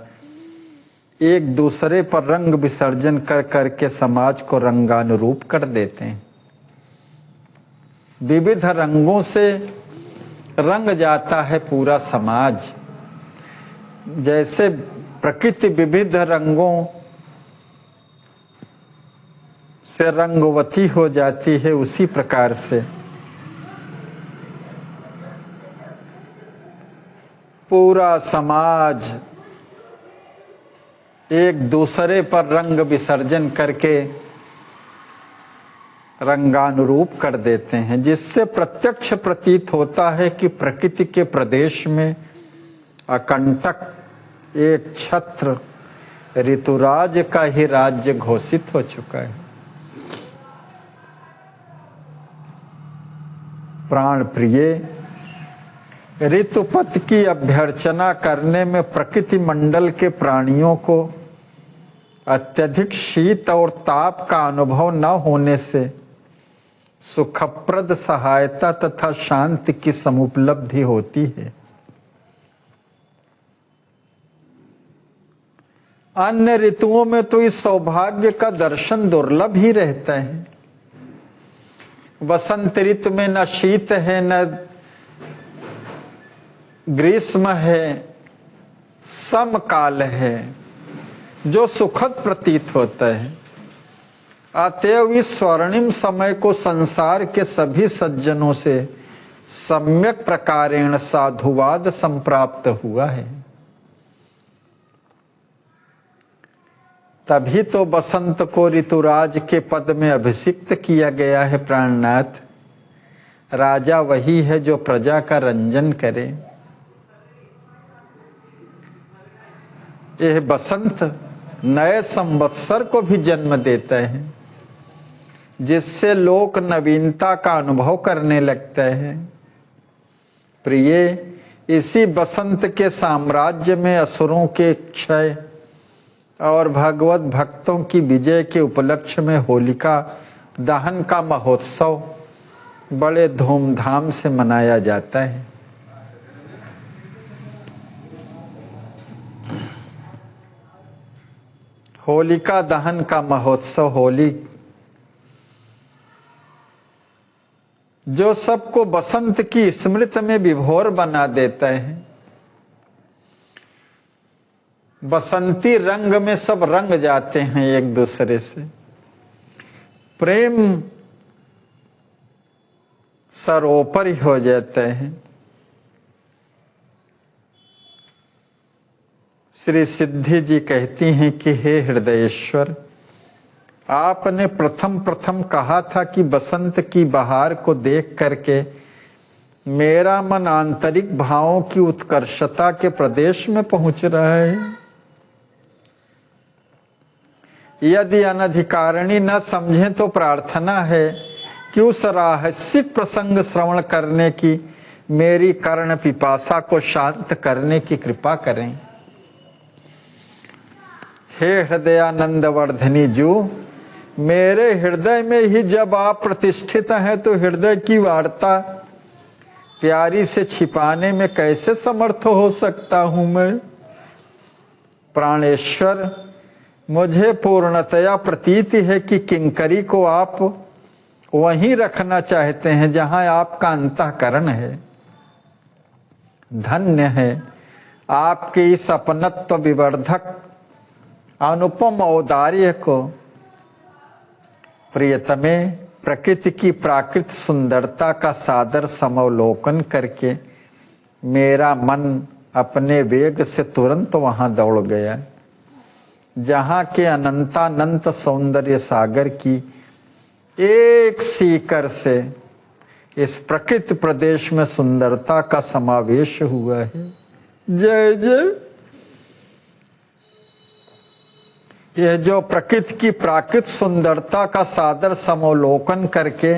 [SPEAKER 1] एक दूसरे पर रंग विसर्जन कर करके समाज को रंगानुरूप कर देते हैं। विविध रंगों से रंग जाता है पूरा समाज। जैसे प्रकृति विविध रंगों से रंगवती हो जाती है, उसी प्रकार से पूरा समाज एक दूसरे पर रंग विसर्जन करके रंगानुरूप कर देते हैं, जिससे प्रत्यक्ष प्रतीत होता है कि प्रकृति के प्रदेश में अकंटक एक छत्र ऋतुराज का ही राज्य घोषित हो चुका है। प्राण प्रिय, ऋतुपति की अभ्यर्चना करने में प्रकृति मंडल के प्राणियों को अत्यधिक शीत और ताप का अनुभव न होने से सुखप्रद सहायता तथा शांति की समुपलब्धि होती है। अन्य ऋतुओं में तो इस सौभाग्य का दर्शन दुर्लभ ही रहता है। वसंत ऋतु में न शीत है न ग्रीष्म है, समकाल है जो सुखद प्रतीत होता है। अतएव इस स्वर्णिम समय को संसार के सभी सज्जनों से सम्यक प्रकारेण साधुवाद संप्राप्त हुआ है। तभी तो बसंत को ऋतुराज के पद में अभिषिक्त किया गया है। प्राणनाथ, राजा वही है जो प्रजा का रंजन करे। यह बसंत नए संवत्सर को भी जन्म देता है, जिससे लोग नवीनता का अनुभव करने लगते हैं। प्रिय, इसी बसंत के साम्राज्य में असुरों के क्षय और भगवत भक्तों की विजय के उपलक्ष्य में होलिका दहन का महोत्सव बड़े धूमधाम से मनाया जाता है। होलिका दहन का महोत्सव, होली जो सबको बसंत की स्मृति में विभोर बना देता है। बसंती रंग में सब रंग जाते हैं एक दूसरे से, प्रेम सरोपरि हो जाता है। श्री सिद्धि जी कहती हैं कि हे हृदयेश्वर, आपने प्रथम प्रथम कहा था कि बसंत की बहार को देख करके मेरा मन आंतरिक भावों की उत्कर्षता के प्रदेश में पहुंच रहा है। यदि अनधिकारिणी न समझें तो प्रार्थना है कि उस रहस्यिक प्रसंग श्रवण करने की मेरी कर्ण पिपासा को शांत करने की कृपा करें। हे हृदयानंद वर्धनी जू, मेरे हृदय में ही जब आप प्रतिष्ठित हैं तो हृदय की वार्ता प्यारी से छिपाने में कैसे समर्थ हो सकता हूं मैं। प्राणेश्वर, मुझे पूर्णतया प्रतीति है कि किंकरी को आप वहीं रखना चाहते हैं जहां आपका अंतःकरण है। धन्य है आपके इस अपनत्व विवर्धक अनुपम औदार्य को। प्रियतमे, प्रकृति की प्राकृत सुंदरता का सादर समवलोकन करके मेरा मन अपने वेग से तुरंत वहां दौड़ गया जहां के अनंतानंत सौंदर्य सागर की एक सीकर से इस प्रकृति प्रदेश में सुंदरता का समावेश हुआ है। जय जय। यह जो प्रकृति की प्राकृत सुंदरता का सादर समवलोकन करके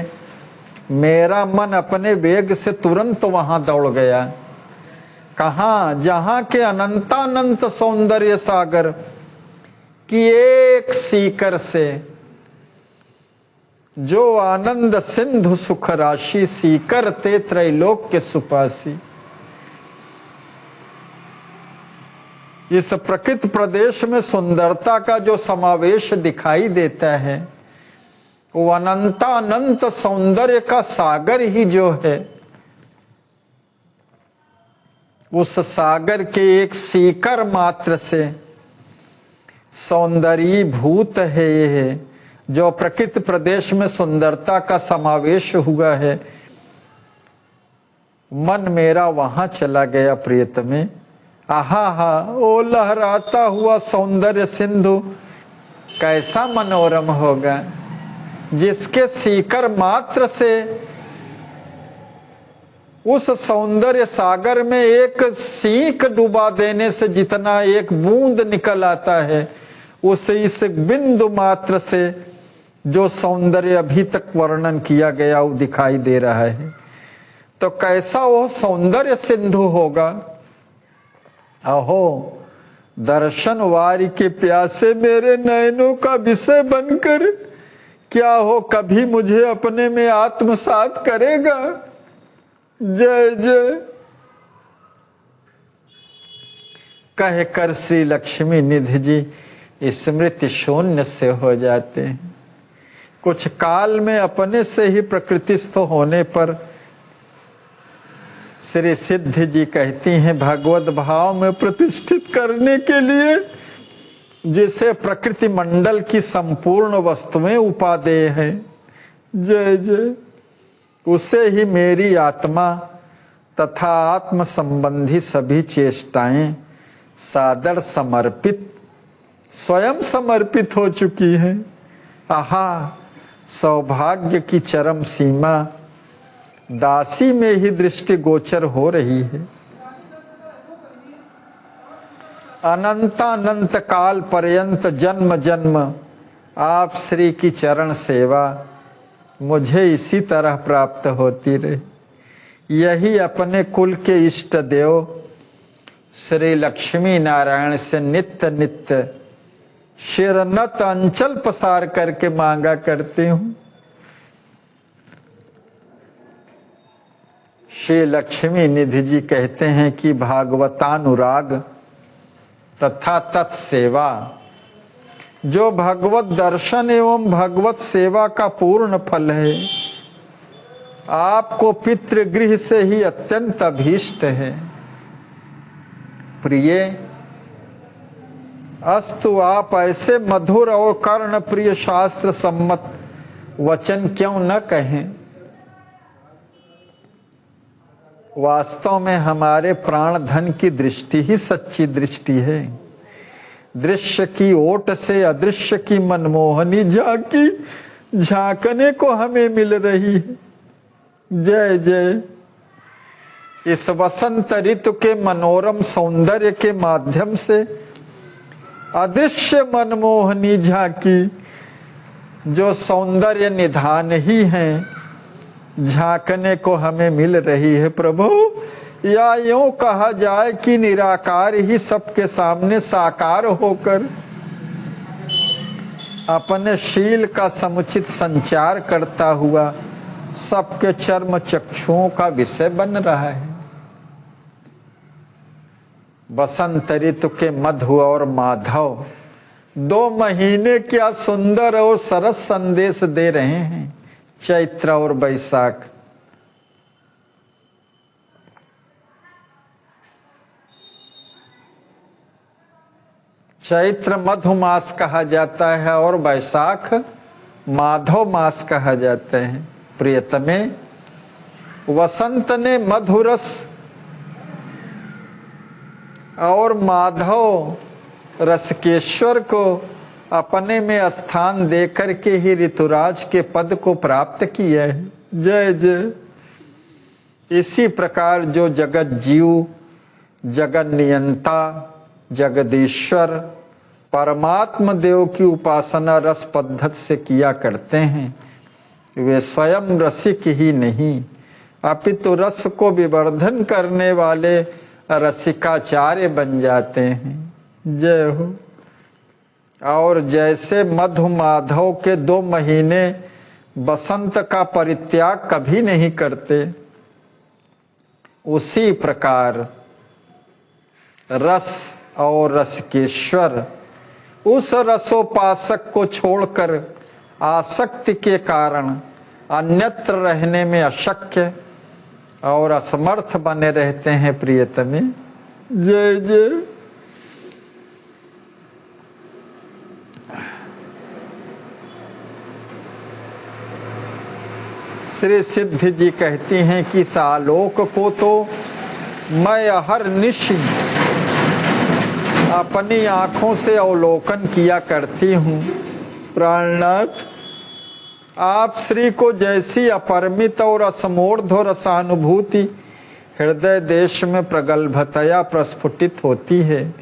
[SPEAKER 1] मेरा मन अपने वेग से तुरंत वहां दौड़ गया। कहाँ? जहां के अनंतानंत सौंदर्य सागर की एक सीकर से जो आनंद सिंधु सुख राशि सीकर ते त्रैलोक के सुपासी। इस प्रकृति प्रदेश में सुंदरता का जो समावेश दिखाई देता है वो अनंतानंत सौंदर्य का सागर ही जो है, उस सागर के एक सीकर मात्र से सौंदर्यीभूत है ये जो प्रकृति प्रदेश में सुंदरता का समावेश हुआ है। मन मेरा वहां चला गया प्रियतमे। आहा हा, ओ लहराता हुआ सौंदर्य सिंधु कैसा मनोरम होगा जिसके सीकर मात्र से उस सौंदर्य सागर में एक सीख डुबा देने से जितना एक बूंद निकल आता है, उस इस बिंदु मात्र से जो सौंदर्य अभी तक वर्णन किया गया वो दिखाई दे रहा है। तो कैसा वो सौंदर्य सिंधु होगा। अहो, दर्शन वारी के प्यासे मेरे नयनों का विषय बनकर क्या हो कभी मुझे अपने में आत्मसात करेगा। जय जय। कहकर श्री लक्ष्मी निधि जी स्मृति शून्य से हो जाते हैं। कुछ काल में अपने से ही प्रकृतिस्थ होने पर श्री सिद्धि जी कहती हैं, भगवत भाव में प्रतिष्ठित करने के लिए जिसे प्रकृति मंडल की संपूर्ण वस्तुएं उपादेय हैं, जय जय, उसे ही मेरी आत्मा तथा आत्म संबंधी सभी चेष्टाएं सादर समर्पित, स्वयं समर्पित हो चुकी हैं। आहा, सौभाग्य की चरम सीमा दासी में ही दृष्टि गोचर हो रही है। अनंतानंत काल पर्यंत जन्म जन्म आप श्री की चरण सेवा मुझे इसी तरह प्राप्त होती रही। यही अपने कुल के इष्ट देव श्री लक्ष्मी नारायण से नित्य नित्य शिरनत अंचल पसार करके मांगा करती हूं। श्री लक्ष्मी निधि जी कहते हैं कि भागवतानुराग तथा तत्सेवा जो भगवत दर्शन एवं भगवत सेवा का पूर्ण फल है, आपको पितृगृह से ही अत्यंत अभीष्ट है। प्रिय अस्तु आप ऐसे मधुर और कर्ण प्रिय शास्त्र सम्मत वचन क्यों न कहें। वास्तव में हमारे प्राण धन की दृष्टि ही सच्ची दृष्टि है। दृश्य की ओट से अदृश्य की मनमोहनी झांकी झांकने को हमें मिल रही है। जय जय। इस वसंत ऋतु के मनोरम सौंदर्य के माध्यम से अदृश्य मनमोहनी झांकी जो सौंदर्य निधान ही है झांकने को हमें मिल रही है प्रभु। या यूं कहा जाए कि निराकार ही सबके सामने साकार होकर अपने शील का समुचित संचार करता हुआ सबके चर्म चक्षुओं का विषय बन रहा है। बसंत ऋतु के मधु और माधव 2 महीने क्या सुंदर और सरस संदेश दे रहे हैं। चैत्र और बैसाख चैत्र मधु मास कहा जाता है और बैसाख माधव मास कहा जाता है। प्रियतमे वसंत ने मधुरस और माधव रसकेश्वर को अपने में स्थान देकर के ही ऋतुराज के पद को प्राप्त किया है। जय जय। इसी प्रकार जो जगत जीव जगत नियंता जगदीश्वर परमात्म देव की उपासना रस पद्धति से किया करते हैं, वे स्वयं रसिक ही नहीं अपितु रस को विवर्धन करने वाले रसिकाचार्य बन जाते हैं। जय हो। और जैसे मधु माधव के 2 महीने बसंत का परित्याग कभी नहीं करते, उसी प्रकार रस और रसकेश्वर उस रसोपासक को छोड़कर आसक्ति के कारण अन्यत्र रहने में अशक्य और असमर्थ बने रहते हैं। प्रियतमे जय जय। श्री सिद्धि जी कहती हैं कि इस आलोक को तो मैं हर निश्चय अपनी आंखों से अवलोकन किया करती हूँ। प्राणनाथ आप श्री को जैसी अपरिमित और असमूर्ध और रसानुभूति हृदय देश में प्रगल्भतया प्रस्फुटित होती है,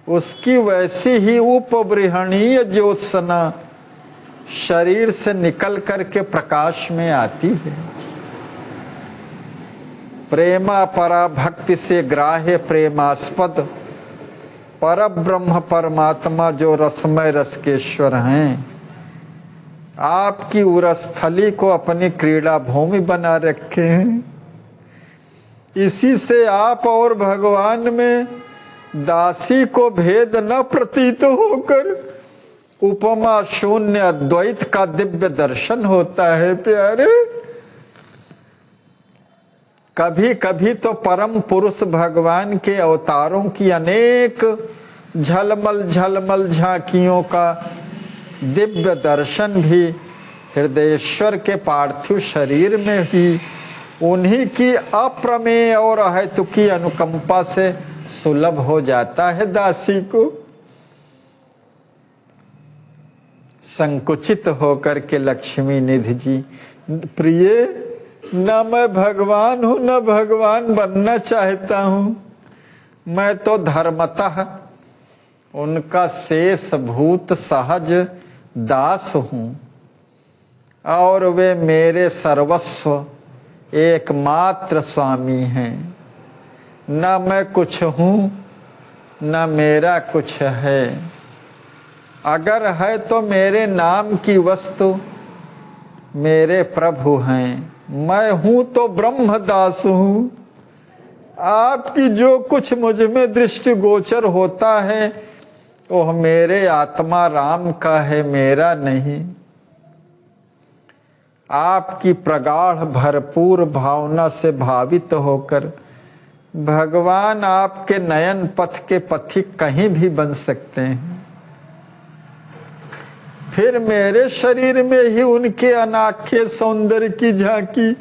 [SPEAKER 1] उसकी वैसी ही उपबृहणीय ज्योत्सना शरीर से निकल करके प्रकाश में आती है। प्रेमा परा भक्ति से ग्राह्य प्रेमास्पद परब्रह्म परमात्मा जो रसमय रसकेश्वर हैं, आपकी उरस्थली को अपनी क्रीड़ा भूमि बना रखे हैं। इसी से आप और भगवान में दासी को भेद न प्रतीत होकर उपमा शून्य अद्वैत का दिव्य दर्शन होता है। प्यारे कभी कभी तो परम पुरुष भगवान के अवतारों की अनेक झलमल झलमल झांकियों का दिव्य दर्शन भी हृदयेश्वर के पार्थिव शरीर में ही उन्हीं की अप्रमेय और अहेतुकी अनुकंपा से सुलभ हो जाता है। दासी को संकुचित होकर के लक्ष्मी निधि जी, प्रिय न मैं भगवान हूं न भगवान बनना चाहता हूं, मैं तो धर्मतः उनका शेष भूत सहज दास हूँ और वे मेरे सर्वस्व एकमात्र स्वामी हैं। न मैं कुछ हूँ न मेरा कुछ है। अगर है तो मेरे नाम की वस्तु मेरे प्रभु हैं। मैं हूँ तो ब्रह्मदास हूँ। आपकी जो कुछ मुझ में दृष्टि गोचर होता है वह मेरे आत्मा राम का है, मेरा नहीं। आपकी प्रगाढ़ भरपूर भावना से भावित होकर भगवान आपके नयन पथ के पथिक कहीं भी बन सकते हैं। फिर मेरे शरीर में ही उनके अनाख्य सौंदर्य की झांकी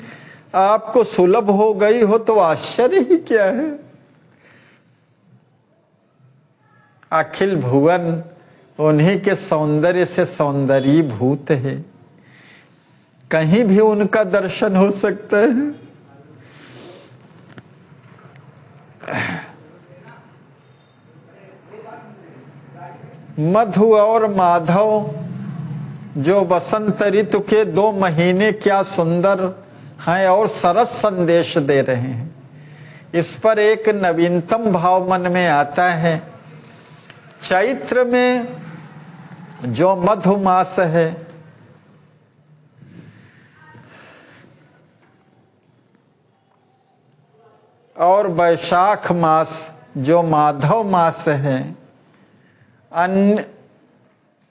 [SPEAKER 1] आपको सुलभ हो गई हो तो आश्चर्य ही क्या है। अखिल भुवन उन्हीं के सौंदर्य से सौंदर्यीभूत है, कहीं भी उनका दर्शन हो सकता है। मधु और माधव जो बसंत ऋतु के 2 महीने क्या सुंदर हैं और सरस संदेश दे रहे हैं। इस पर एक नवीनतम भाव मन में आता है। चैत्र में जो मधुमास है और वैशाख मास जो माधव मास है, अन्य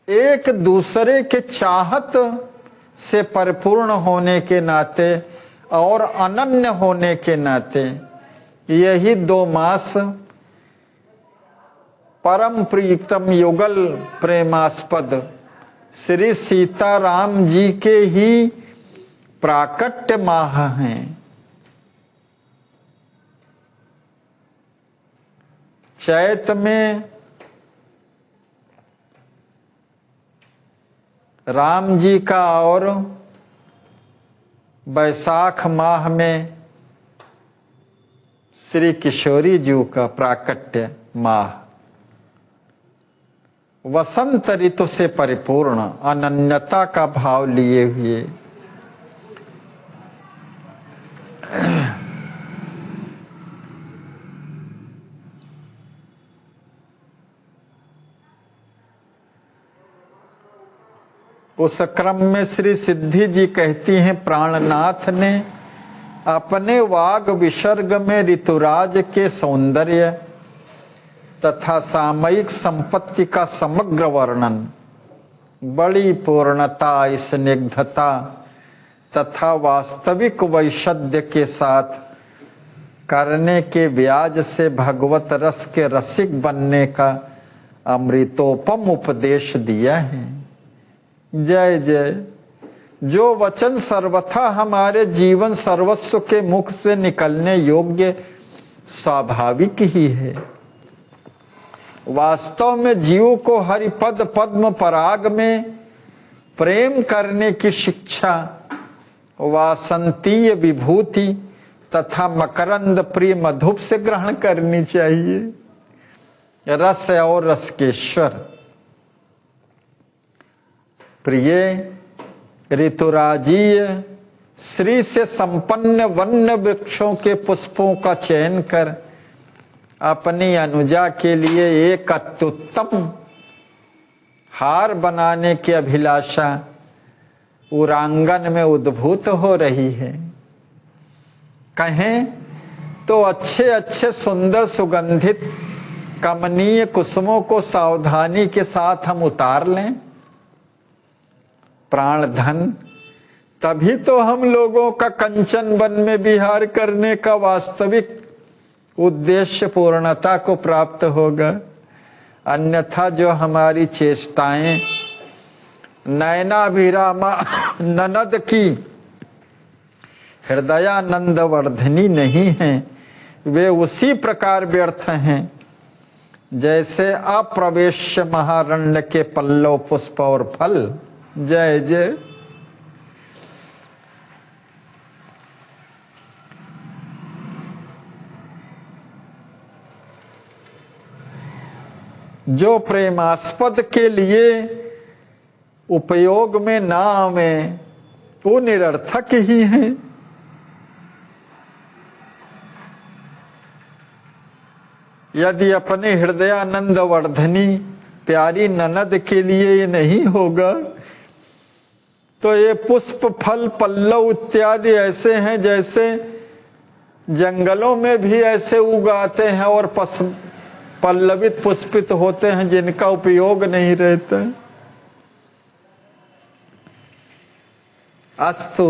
[SPEAKER 1] एक दूसरे के चाहत से परिपूर्ण होने के नाते और अनन्य होने के नाते यही 2 मास परम प्रीतम युगल प्रेमास्पद श्री सीताराम जी के ही प्राकट्य माह हैं। चैत में राम जी का और वैशाख माह में श्री किशोरी जी का प्राकट्य माह वसंत ऋतु से परिपूर्ण अनन्यता का भाव लिए हुए। उस क्रम में श्री सिद्धि जी कहती हैं, प्राणनाथ ने अपने वाग विसर्ग में ऋतुराज के सौंदर्य तथा सामयिक संपत्ति का समग्र वर्णन बड़ी पूर्णता, स्निग्धता तथा वास्तविक वैशद्य के साथ करने के ब्याज से भगवत रस के रसिक बनने का अमृतोपम उपदेश दिया है। जय जय। जो वचन सर्वथा हमारे जीवन सर्वस्व के मुख से निकलने योग्य स्वाभाविक ही है। वास्तव में जीव को हरिपद पद्म पराग में प्रेम करने की शिक्षा वासंतीय विभूति तथा मकरंद प्रिय मधुप से ग्रहण करनी चाहिए। रस और रसकेश्वर प्रिय ऋतुराजीय श्री से संपन्न वन्य वृक्षों के पुष्पों का चयन कर अपनी अनुजा के लिए एक अत्युत्तम हार बनाने की अभिलाषा उरांगन में उद्भूत हो रही है। कहें तो अच्छे अच्छे सुंदर सुगंधित कमनीय कुसुमों को सावधानी के साथ हम उतार लें। प्राण धन, तभी तो हम लोगों का कंचन वन में विहार करने का वास्तविक उद्देश्य पूर्णता को प्राप्त होगा। अन्यथा जो हमारी चेष्टाएं नयनाभिरामा ननद की हृदयानंद वर्धनी नहीं हैं, वे उसी प्रकार व्यर्थ हैं जैसे अप्रवेश्य महारण्य के पल्लव पुष्प और फल। जय जय। जो प्रेमास्पद के लिए उपयोग में ना आवे वो निरर्थक ही हैं। यदि अपने हृदयानंद वर्धनी प्यारी ननद के लिए ये नहीं होगा तो ये पुष्प फल पल्लव इत्यादि ऐसे हैं जैसे जंगलों में भी ऐसे उगाते हैं और पल्लवित पुष्पित होते हैं जिनका उपयोग नहीं रहता। अस्तु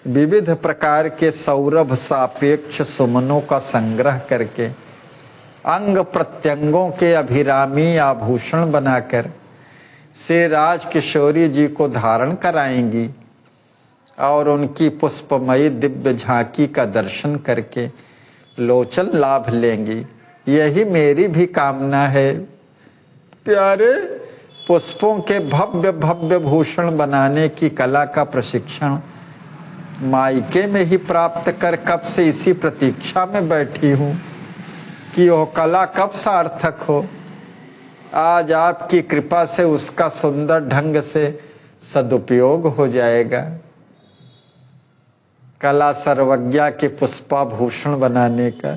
[SPEAKER 1] विविध प्रकार के सौरभ सापेक्ष सुमनों का संग्रह करके अंग प्रत्यंगों के अभिरामी आभूषण बनाकर श्री राज किशोरी जी को धारण कराएंगी और उनकी पुष्पमयी दिव्य झांकी का दर्शन करके लोचन लाभ लेंगी। यही मेरी भी कामना है। प्यारे, पुष्पों के भव्य भव्य भूषण बनाने की कला का प्रशिक्षण मायके में ही प्राप्त कर कब से इसी प्रतीक्षा में बैठी हूँ कि वह कला कब सार्थक हो। आज आपकी कृपा से उसका सुंदर ढंग से सदुपयोग हो जाएगा। कला सर्वज्ञा के पुष्पाभूषण बनाने का।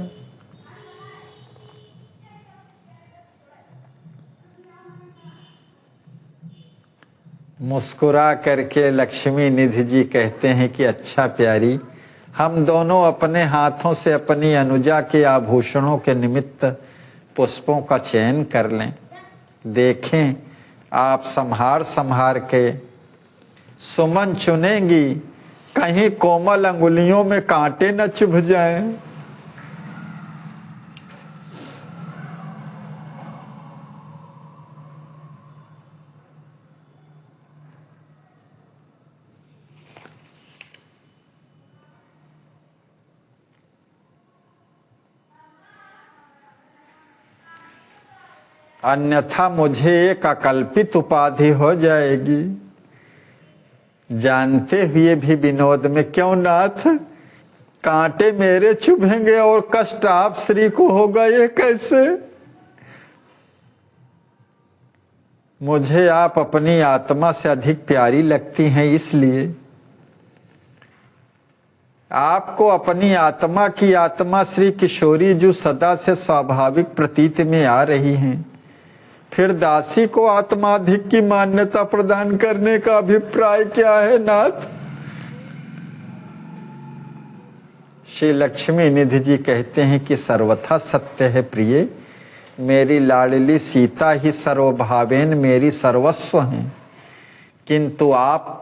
[SPEAKER 1] मुस्कुरा करके लक्ष्मी निधि जी कहते हैं कि अच्छा प्यारी, हम दोनों अपने हाथों से अपनी अनुजा के आभूषणों के निमित्त पुष्पों का चयन कर लें। देखें आप संहार संहार के सुमन चुनेंगी, कहीं कोमल अंगुलियों में कांटे न चुभ जाएं। अन्यथा मुझे एक अकल्पित उपाधि हो जाएगी। जानते हुए भी विनोद में क्यों नाथ, कांटे मेरे चुभेंगे और कष्ट आप श्री को होगा, ये कैसे? मुझे आप अपनी आत्मा से अधिक प्यारी लगती हैं, इसलिए आपको अपनी आत्मा की आत्मा श्री किशोरी जो सदा से स्वाभाविक प्रतीत में आ रही हैं, फिर दासी को आत्माधिक की मान्यता प्रदान करने का अभिप्राय क्या है नाथ? श्री लक्ष्मी निधि जी कहते हैं कि सर्वथा सत्य है प्रिय, मेरी लाडली सीता ही सर्वभावेन मेरी सर्वस्व हैं, किंतु आप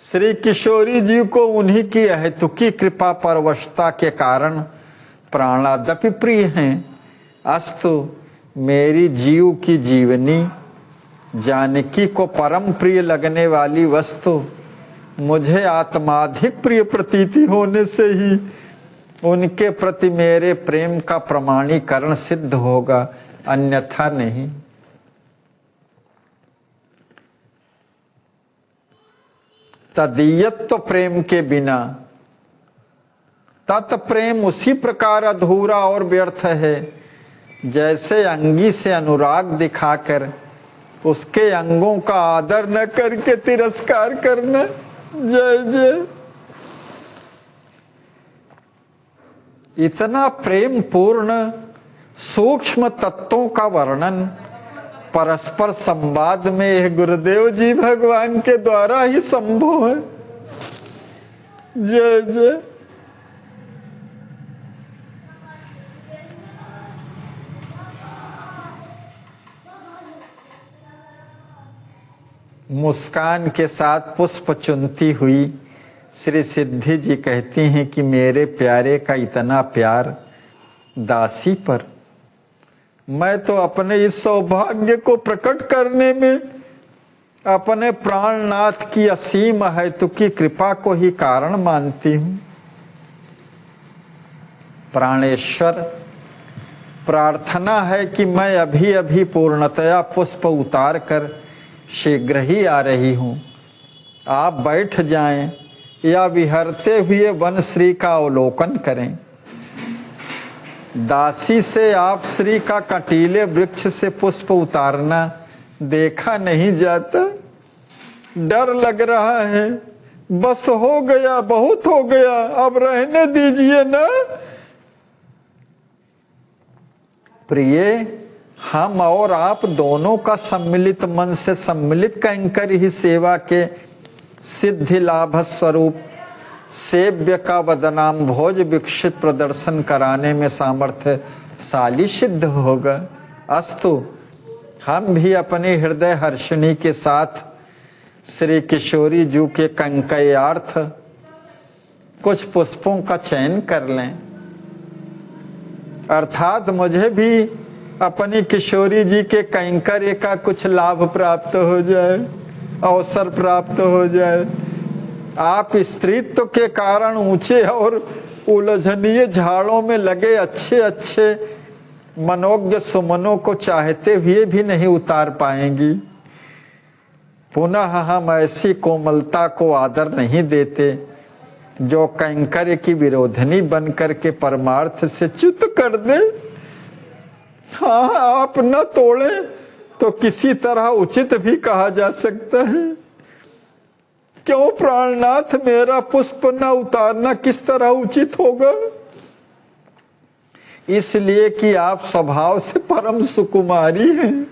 [SPEAKER 1] श्री किशोरी जी को उन्हीं की अहेतुकी कृपा परवशता के कारण प्राणादपि प्रिय हैं। अस्तु मेरी जीव की जीवनी जानकी को परम प्रिय लगने वाली वस्तु मुझे आत्माधिक प्रिय प्रतीति होने से ही उनके प्रति मेरे प्रेम का प्रमाणीकरण सिद्ध होगा, अन्यथा नहीं। तदीयत्व प्रेम के बिना तत्प्रेम उसी प्रकार अधूरा और व्यर्थ है जैसे अंगी से अनुराग दिखाकर उसके अंगों का आदर न करके तिरस्कार करना। जय जय। इतना प्रेम पूर्ण सूक्ष्म तत्वों का वर्णन परस्पर संवाद में यह गुरुदेव जी भगवान के द्वारा ही संभव है। जय जय। मुस्कान के साथ पुष्प चुनती हुई श्री सिद्धि जी कहती हैं कि मेरे प्यारे का इतना प्यार दासी पर, मैं तो अपने इस सौभाग्य को प्रकट करने में अपने प्राणनाथ की असीम हेतुकी कृपा को ही कारण मानती हूँ। प्राणेश्वर, प्रार्थना है कि मैं अभी अभी पूर्णतया पुष्प उतार कर शीघ्र ही आ रही हूँ। आप बैठ जाएं या विहरते हुए वनश्री का अवलोकन करें। दासी से आप श्री का कटीले वृक्ष से पुष्प उतारना देखा नहीं जाता। डर लग रहा है, बस हो गया, बहुत हो गया, अब रहने दीजिए ना। प्रिय, हम और आप दोनों का सम्मिलित मन से सम्मिलित कैंकर ही सेवा के सिद्धि लाभ स्वरूप सेव्य का वदनाम भोज विकसित प्रदर्शन कराने में सामर्थ्यशाली सिद्ध होगा। अस्तु, हम भी अपने हृदय हर्षिणी के साथ श्री किशोरी जी के कंकयार्थ कुछ पुष्पों का चयन कर लें, अर्थात मुझे भी अपनी किशोरी जी के कैंकर्य का कुछ लाभ प्राप्त हो जाए, अवसर प्राप्त हो जाए। आप स्त्रीत्व के कारण ऊंचे और उलझनीय झाड़ों में लगे अच्छे अच्छे मनोज्ञ सुमनों को चाहते हुए भी नहीं उतार पाएंगी। पुनः हम ऐसी कोमलता को आदर नहीं देते जो कैंकर्य की विरोधनी बनकर के परमार्थ से च्युत कर दे। हाँ, आप न तोड़े तो किसी तरह उचित भी कहा जा सकता है। क्यों प्राणनाथ, मेरा पुष्प न उतारना किस तरह उचित होगा? इसलिए कि आप स्वभाव से परम सुकुमारी हैं।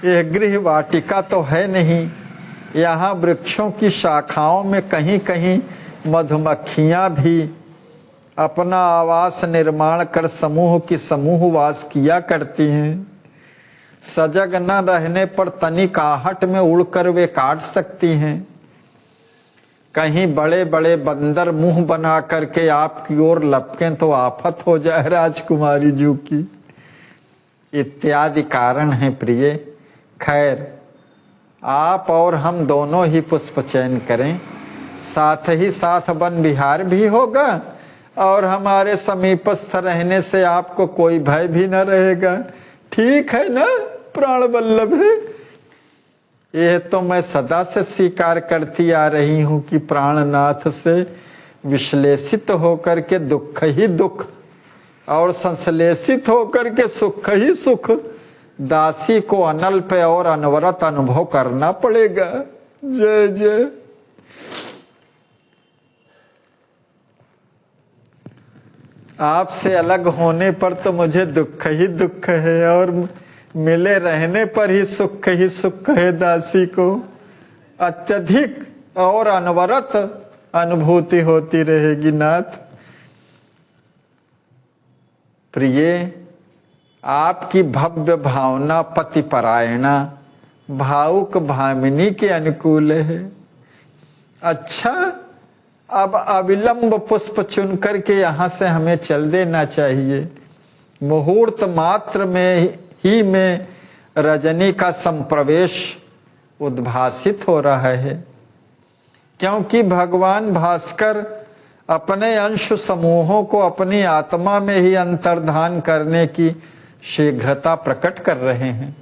[SPEAKER 1] यह गृह वाटिका तो है नहीं, यहाँ वृक्षों की शाखाओं में कहीं कहीं मधुमक्खियां भी अपना आवास निर्माण कर समूह की समूह वास किया करती हैं। सजग न रहने पर तनिक आहट में उड़कर वे काट सकती हैं। कहीं बड़े बड़े बंदर मुंह बना करके आपकी ओर लपकें तो आफत हो जाए राजकुमारी जी की, इत्यादि कारण हैं। प्रिय, खैर, आप और हम दोनों ही पुष्प चयन करें, साथ ही साथ वन विहार भी होगा और हमारे समीपस्थ रहने से आपको कोई भय भी न रहेगा। ठीक है ना प्राण वल्लभ? यह तो मैं सदा से स्वीकार करती आ रही हूं कि प्राणनाथ से विश्लेषित होकर के दुख ही दुख और संश्लेषित होकर के सुख ही सुख दासी को अनल्प और अनवरत अनुभव करना पड़ेगा। जय जय। आपसे अलग होने पर तो मुझे दुख ही दुख है और मिले रहने पर ही सुख है। दासी को अत्यधिक और अनवरत अनुभूति होती रहेगी। नाथ प्रिय, आपकी भव्य भावना पतिपरायणा भावुक भामिनी के अनुकूल है। अच्छा, अब अविलंब पुष्प चुन करके यहाँ से हमें चल देना चाहिए। मुहूर्त मात्र में ही में रजनी का संप्रवेश उद्भासित हो रहा है, क्योंकि भगवान भास्कर अपने अंश समूहों को अपनी आत्मा में ही अंतर्धान करने की शीघ्रता प्रकट कर रहे हैं।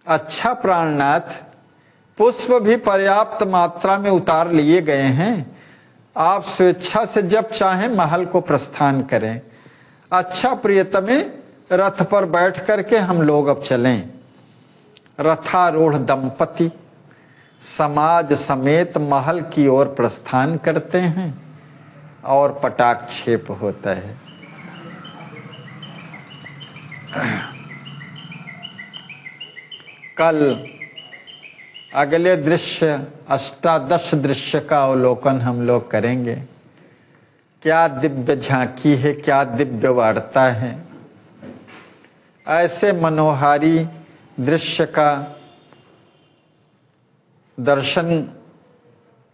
[SPEAKER 1] अच्छा प्राणनाथ, पुष्प भी पर्याप्त मात्रा में उतार लिए गए हैं। आप स्वेच्छा से जब चाहें महल को प्रस्थान करें। अच्छा प्रियतमे, रथ पर बैठ करके हम लोग अब चलें। रथारूढ़ दंपति समाज समेत महल की ओर प्रस्थान करते हैं और पटाक्षेप होता है। कल अगले दृश्य अष्टादश दृश्य का अवलोकन हम लोग करेंगे। क्या दिव्य झांकी है, क्या दिव्य वार्ता है। ऐसे मनोहारी दृश्य का दर्शन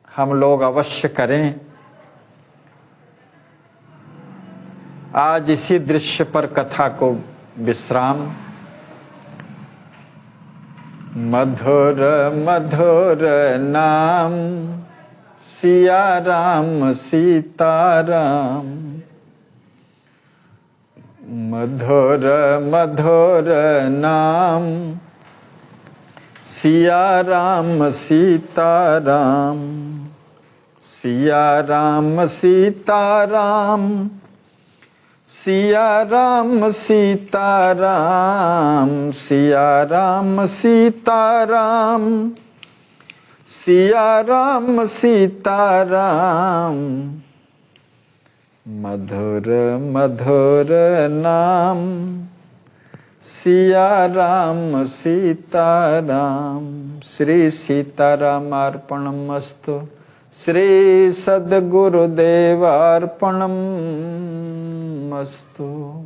[SPEAKER 1] हम लोग अवश्य करें। आज इसी दृश्य पर कथा को विश्राम। मधुर मधुर नाम सिया राम सीताराम, मधुर मधुर नाम सिया राम सीताराम, सिया राम सीताराम, सिया राम सीताराम, सिया राम सीताराम, सिया राम सीताराम। मधुर मधुर नाम सिया राम सीताराम। श्री सीतारामार्पणमस्तु। श्री सद्गुरुदेवार्पणमस्तु।